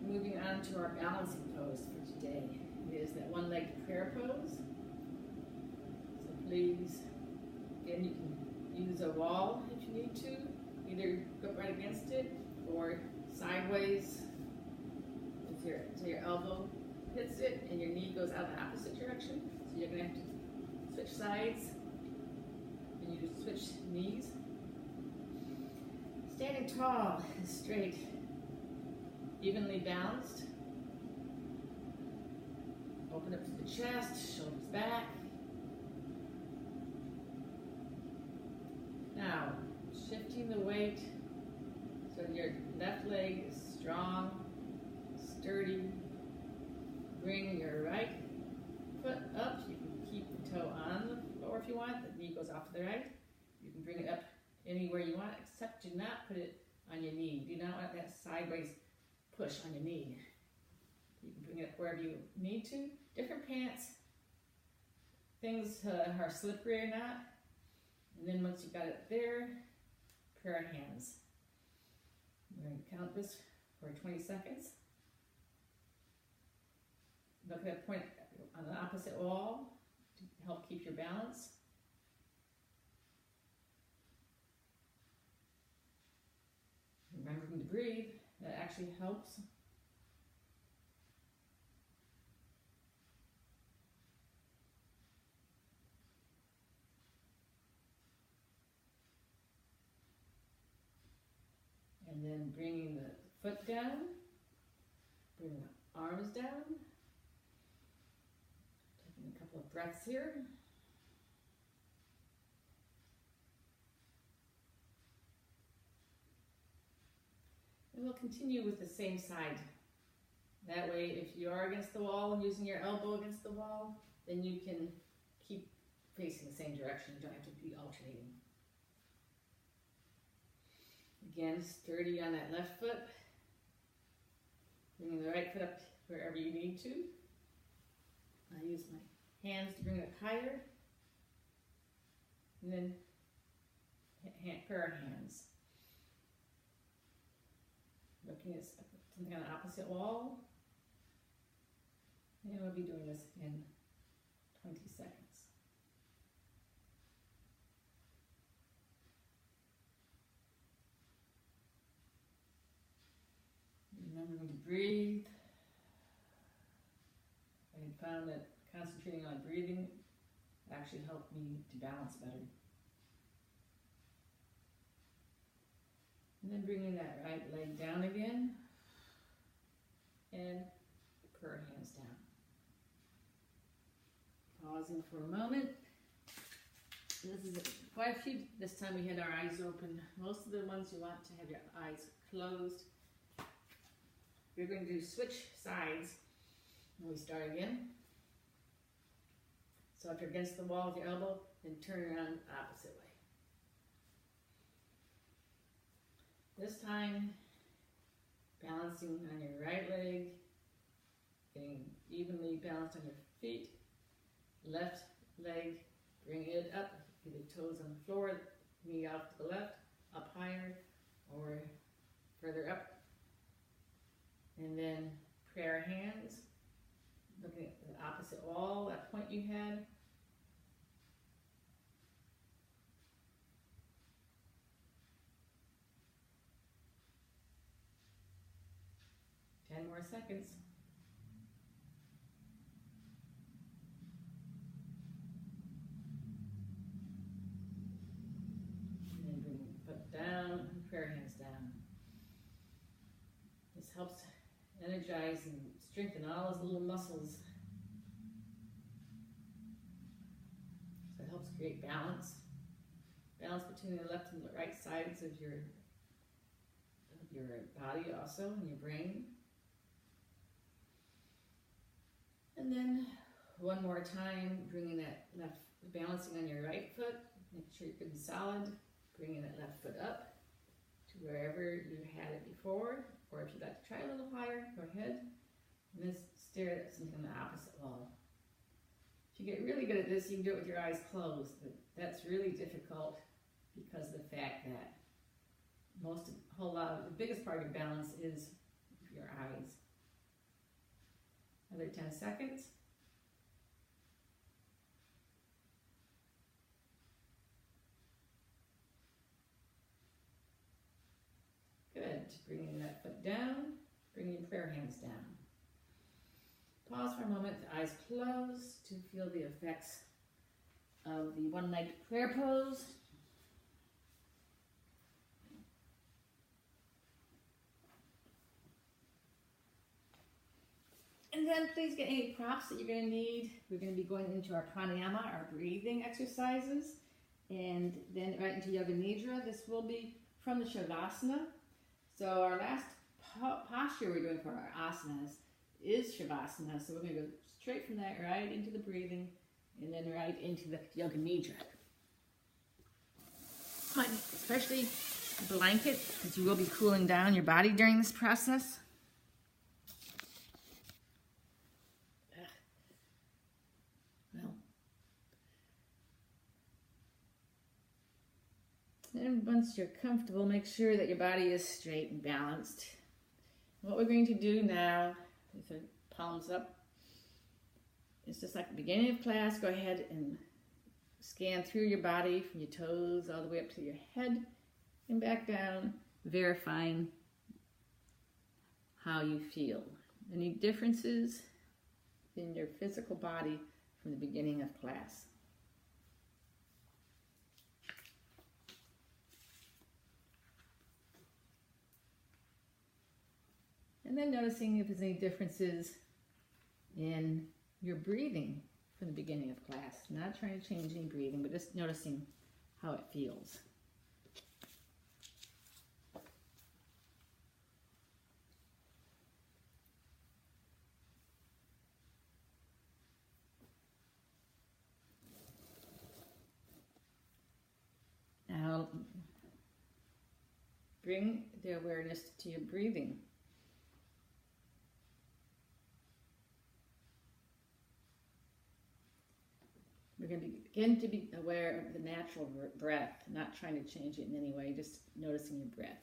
Moving on to our balancing pose for today. It is that one-legged prayer pose. So please, again, you can use a wall if you need to. Either go right against it or sideways so your elbow hits it and your knee goes out the opposite direction. So you're going to have to switch sides and you just switch knees. Standing tall and straight. Evenly balanced. Open up to the chest, shoulders back. Now, shifting the weight so your left leg is strong, sturdy. Bring your right foot up. You can keep the toe on the floor if you want. The knee goes off to the right. You can bring it up anywhere you want, except do not put it on your knee. Do not want that sideways push on your knee. You can bring it up wherever you need to. Different pants, things are slippery or not. And then once you've got it there, prayer hands. We're going to count this for 20 seconds. Look at that point on the opposite wall to help keep your balance. Remembering to breathe. That actually helps. And then bringing the foot down, bringing the arms down. Taking a couple of breaths here. And we'll continue with the same side. That way, if you are against the wall and using your elbow against the wall, then you can keep facing the same direction. You don't have to be alternating. Again, sturdy on that left foot. Bringing the right foot up wherever you need to. I use my hands to bring it higher. And then pair our hands. Looking at something on the opposite wall. And we'll be doing this in 20 seconds. Remembering to breathe. I found that concentrating on breathing actually helped me to balance better. And then bringing that right leg down again and put our hands down. Pausing for a moment. This is quite a few. This time we had our eyes open. Most of the ones you want to have your eyes closed. We're going to switch sides when we start again. So if you're against the wall with your elbow, then turn around the opposite way. This time, balancing on your right leg, getting evenly balanced on your feet. Left leg, bring it up, either toes on the floor, knee out to the left, up higher, or further up. And then pray our hands, looking at the opposite wall, that point you had. Ten more seconds. And then bring the foot down, prayer hands down. This helps energize and strengthen all those little muscles. So it helps create balance. Balance between the left and the right sides of your body also, and your brain. And then one more time, bringing that left, balancing on your right foot. Make sure you're good and solid. Bringing that left foot up to wherever you had it before. Or if you'd like to try a little higher, go ahead. And then stare at something on the opposite wall. If you get really good at this, you can do it with your eyes closed, but that's really difficult because of the fact that the biggest part of balance is your eyes. Another 10 seconds. Good. Bringing that foot down, bringing your prayer hands down. Pause for a moment, the eyes closed to feel the effects of the one-legged prayer pose. And then please get any props that you're going to need. We're going to be going into our pranayama, our breathing exercises, and then right into yoga nidra. This will be from the shavasana. So our last posture we're doing for our asanas is shavasana. So we're going to go straight from that right into the breathing and then right into the yoga nidra. Especially a blanket, because you will be cooling down your body during this process. And once you're comfortable, make sure that your body is straight and balanced. What we're going to do now, with the palms up, is just like the beginning of class. Go ahead and scan through your body from your toes all the way up to your head and back down, verifying how you feel. Any differences in your physical body from the beginning of class. And then noticing if there's any differences in your breathing from the beginning of class. Not trying to change any breathing, but just noticing how it feels. Now, bring the awareness to your breathing. We're going to begin to be aware of the natural breath, not trying to change it in any way, just noticing your breath.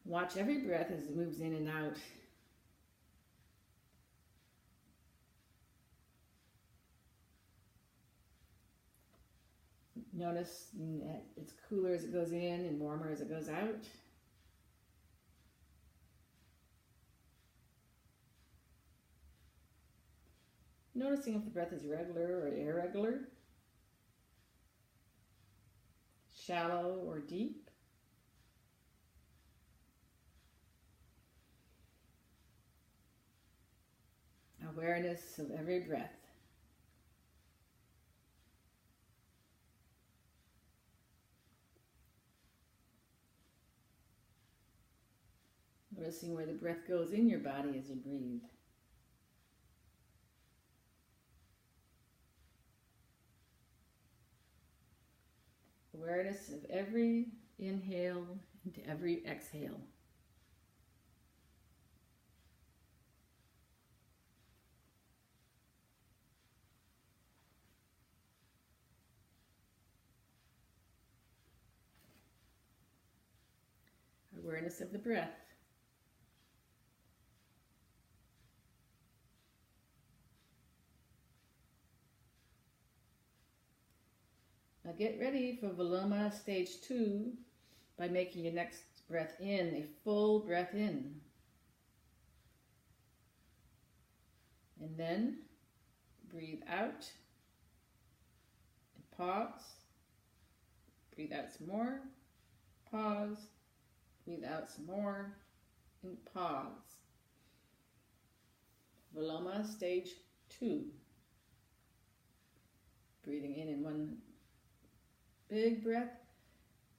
Watch every breath as it moves in and out. Notice that it's cooler as it goes in and warmer as it goes out. Noticing if the breath is regular or irregular, shallow or deep. Awareness of every breath. Noticing where the breath goes in your body as you breathe. Awareness of every inhale into every exhale. Awareness of the breath. Now get ready for Viloma Stage 2 by making your next breath in a full breath in. And then breathe out and pause. Breathe out some more, pause. Breathe out some more and pause. Viloma Stage 2. Breathing in one big breath,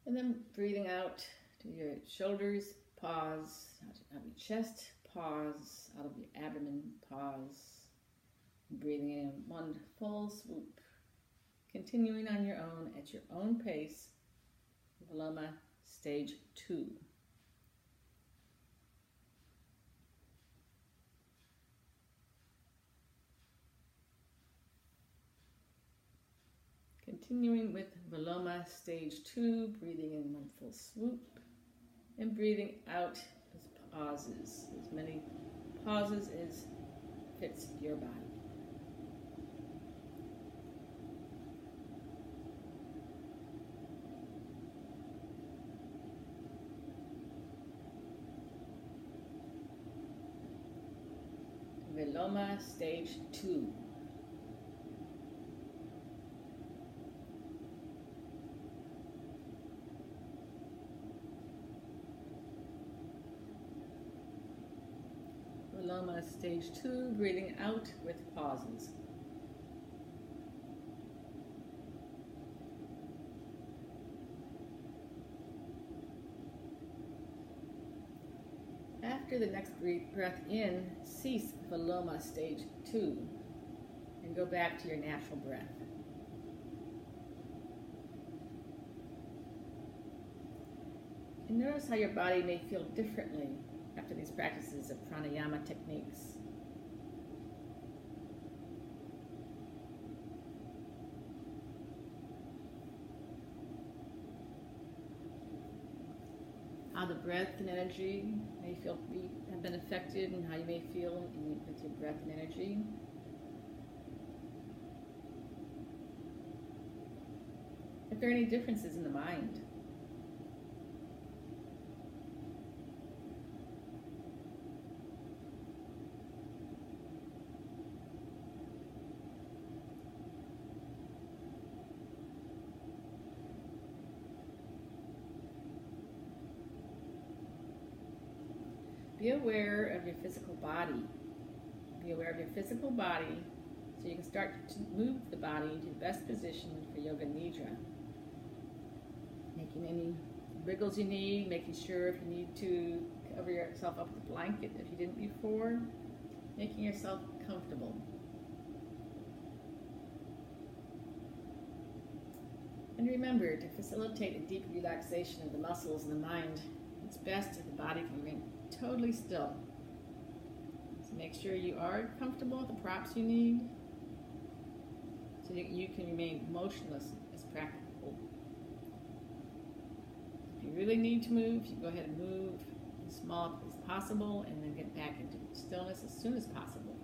and then breathing out to your shoulders, pause, out of your chest, pause, out of your abdomen, pause, and breathing in one full swoop, continuing on your own, at your own pace, Viloma Stage 2. Continuing with Viloma Stage 2, breathing in one full swoop and breathing out as pauses, as many pauses as fits your body. Viloma Stage 2. Viloma Stage 2, breathing out with pauses. After the next breath in, cease Viloma Stage 2 and go back to your natural breath. And notice how your body may feel differently after these practices of pranayama techniques. How the breath and energy may have been affected, and how you may feel with your breath and energy. If there are any differences in the mind. Be aware of your physical body. Be aware of your physical body so you can start to move the body into the best position for Yoga Nidra. Making any wriggles you need, making sure if you need to cover yourself up with a blanket if you didn't before, making yourself comfortable. And remember to facilitate a deep relaxation of the muscles and the mind. It's best if the body can remain totally still. So make sure you are comfortable with the props you need so that you can remain motionless as practical. If you really need to move, you go ahead and move as small as possible and then get back into stillness as soon as possible.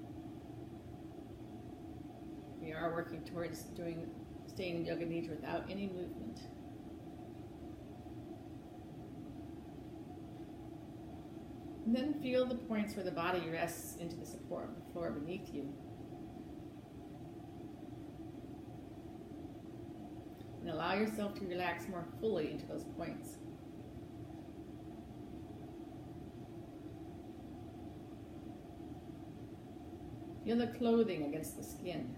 We are working towards staying in Yoga Nidra without any movement. And then feel the points where the body rests into the support of the floor beneath you. And allow yourself to relax more fully into those points. Feel the clothing against the skin.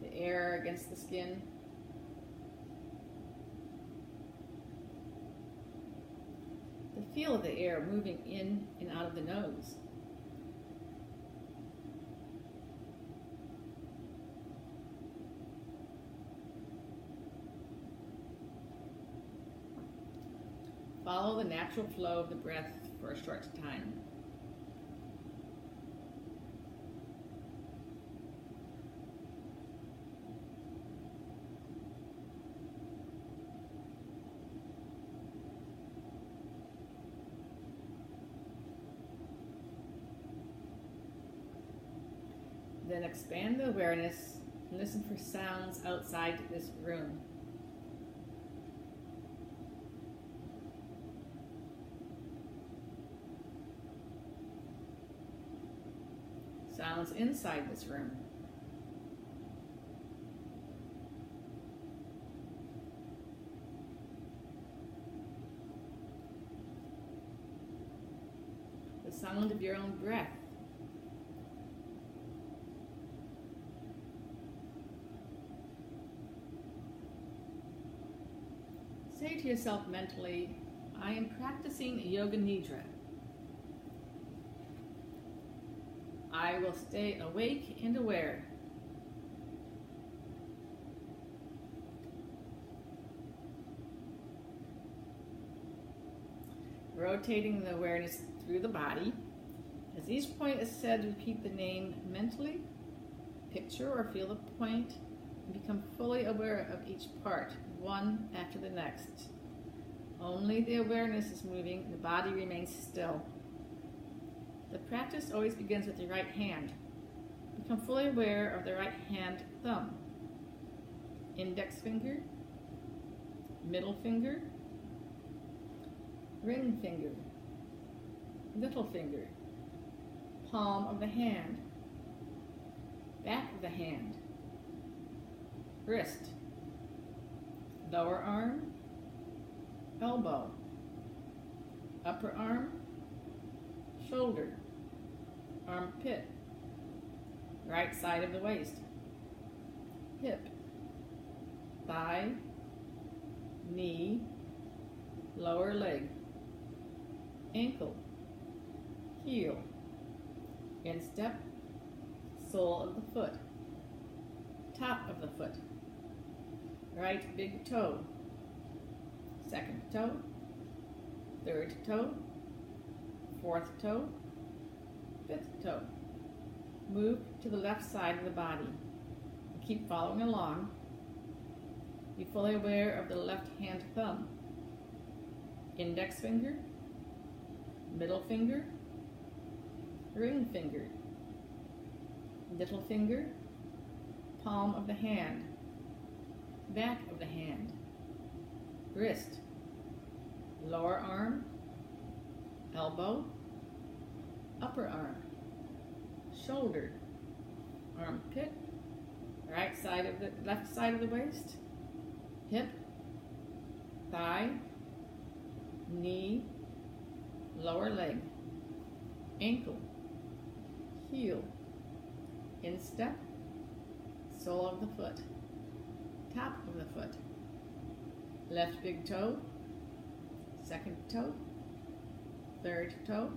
The air against the skin. The feel of the air moving in and out of the nose. Follow the natural flow of the breath for a short time. Then expand the awareness and listen for sounds outside this room. Sounds inside this room. The sound of your own breath. Say to yourself mentally, I am practicing Yoga Nidra. I will stay awake and aware. Rotating the awareness through the body. As each point is said, repeat the name mentally. Picture or feel the point and become fully aware of each part, one after the next. Only the awareness is moving, the body remains still. The practice always begins with the right hand. Become fully aware of the right hand thumb, index finger, middle finger, ring finger, little finger, palm of the hand, back of the hand, wrist, lower arm, elbow, upper arm, shoulder, armpit, right side of the waist, hip, thigh, knee, lower leg, ankle, heel, instep, sole of the foot, top of the foot, right big toe, second toe, third toe, fourth toe, fifth toe. Move to the left side of the body. Keep following along. Be fully aware of the left hand thumb, index finger, middle finger, ring finger, little finger, palm of the hand, back of the hand, wrist, lower arm, elbow, upper arm, shoulder, armpit, right side of the left side of the waist, hip, thigh, knee, lower leg, ankle, heel, instep, sole of the foot, top of the foot, left big toe, second toe, third toe,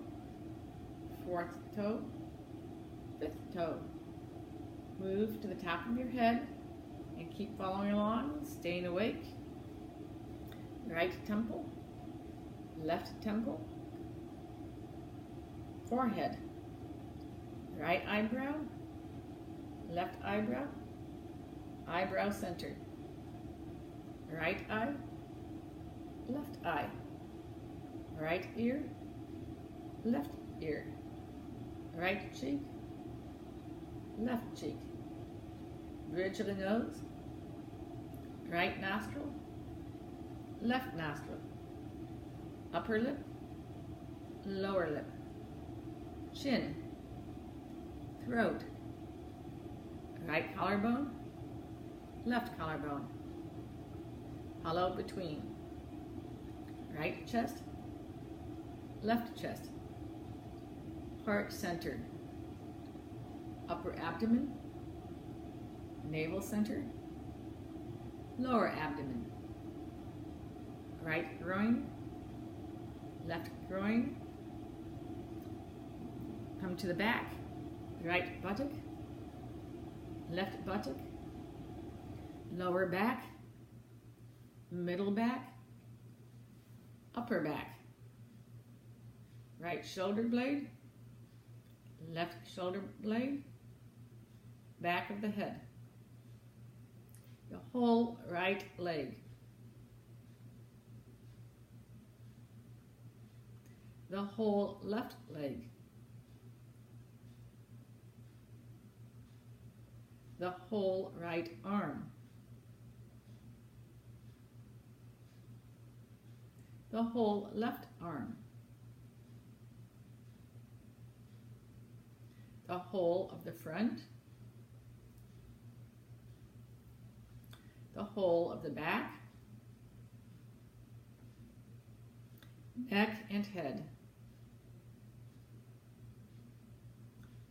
fourth toe, fifth toe. Move to the top of your head and keep following along, staying awake. right temple, left temple, forehead, right eyebrow, left eyebrow, eyebrow center, right eye, left eye, right ear, left ear, right cheek, left cheek, bridge of the nose, right nostril, left nostril, upper lip, lower lip, chin, throat, right collarbone, left collarbone, hollow between, right chest, left chest, heart center, upper abdomen, navel center, lower abdomen, right groin, left groin, come to the back, right buttock, left buttock, lower back, middle back, upper back, right shoulder blade, left shoulder blade, back of the head, the whole right leg, the whole left leg, the whole right arm, the whole left arm, the whole of the front, the whole of the back, neck and head,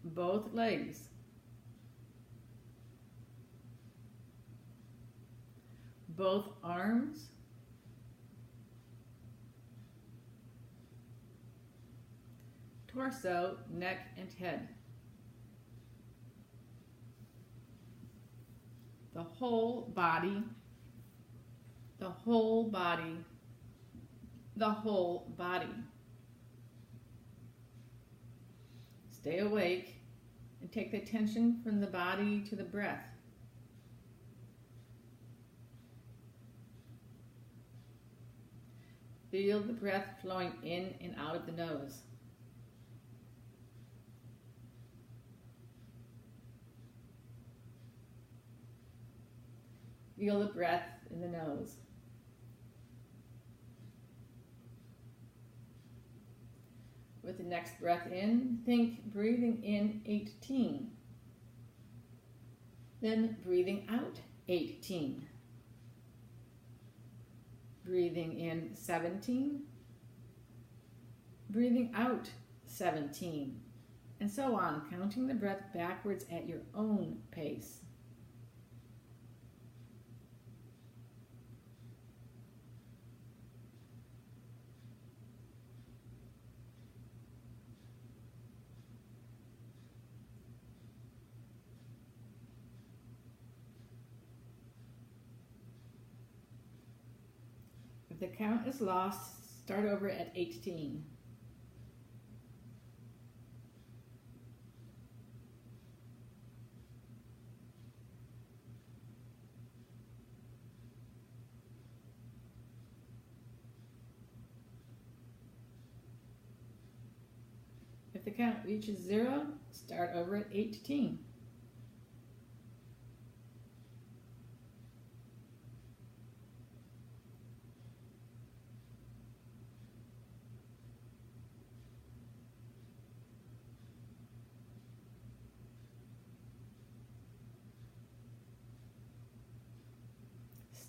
both legs, both arms, torso, neck, and head, the whole body, the whole body, the whole body. Stay awake and take the tension from the body to the breath. Feel the breath flowing in and out of the nose. Feel the breath in the nose. With the next breath in, think breathing in 18. Then breathing out 18. Breathing in 17. Breathing out 17. And so on, counting the breath backwards at your own pace. If the count is lost, start over at 18. If the count reaches 0, start over at 18.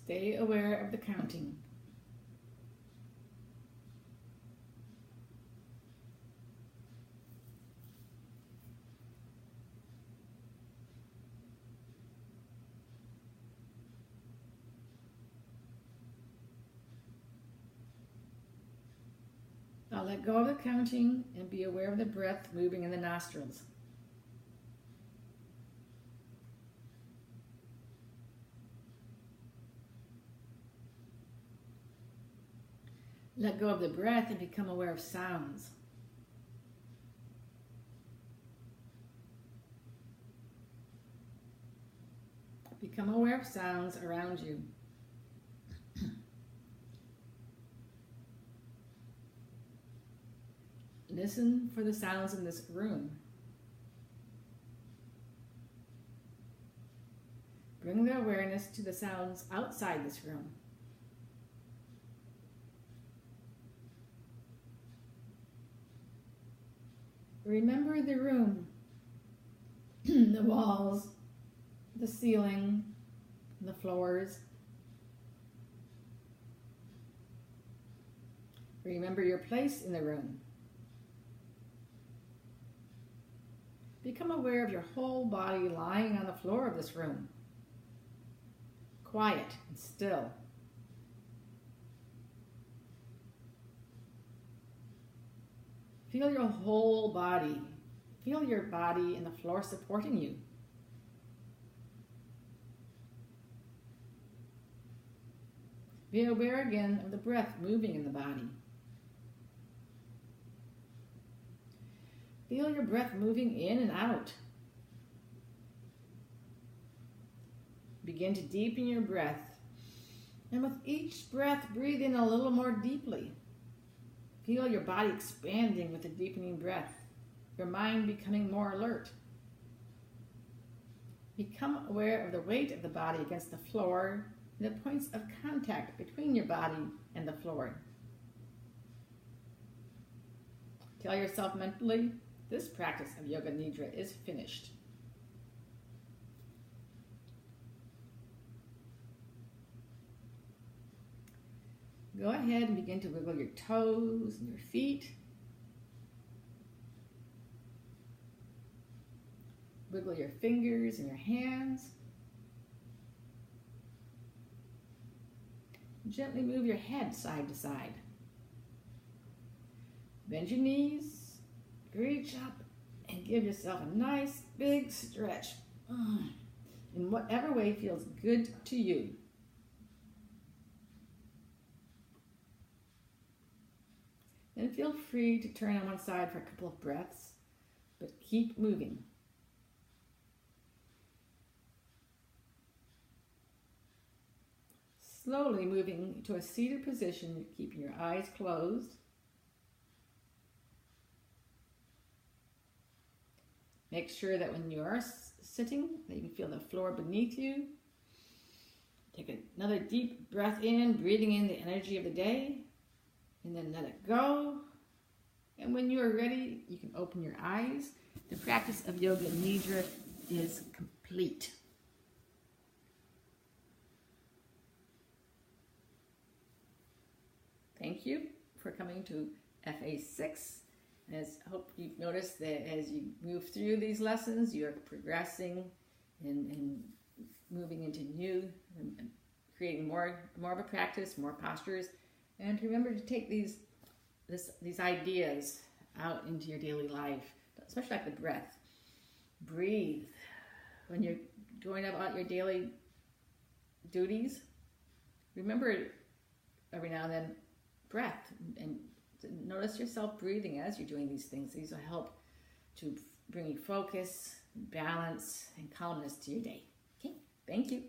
Stay aware of the counting. Now let go of the counting and be aware of the breath moving in the nostrils. Let go of the breath and become aware of sounds. Become aware of sounds around you. Listen for the sounds in this room. Bring the awareness to the sounds outside this room. Remember the room, the walls, the ceiling, the floors. Remember your place in the room. Become aware of your whole body lying on the floor of this room. Quiet and still. Feel your whole body. Feel your body and the floor supporting you. Be aware again of the breath moving in the body. Feel your breath moving in and out. Begin to deepen your breath. And with each breath, breathe in a little more deeply. Feel your body expanding with the deepening breath. Your mind becoming more alert. Become aware of the weight of the body against the floor and the points of contact between your body and the floor. Tell yourself mentally, this practice of Yoga Nidra is finished. Go ahead and begin to wiggle your toes and your feet. Wiggle your fingers and your hands. Gently move your head side to side. Bend your knees, reach up, and give yourself a nice big stretch in whatever way feels good to you. Then feel free to turn on one side for a couple of breaths, but keep moving. Slowly moving to a seated position, keeping your eyes closed. Make sure that when you are sitting, that you can feel the floor beneath you. Take another deep breath in, breathing in the energy of the day, and then let it go. And when you are ready, you can open your eyes. The practice of Yoga Nidra is complete. Thank you for coming to FA6. As I hope you've noticed that as you move through these lessons, you're progressing and moving into new, and creating more of a practice, more postures. And remember to take these ideas out into your daily life, especially like the breath. Breathe. When you're going about your daily duties, remember every now and then, breath, and notice yourself breathing as you're doing these things. These will help to bring you focus, balance, and calmness to your day. Okay, thank you.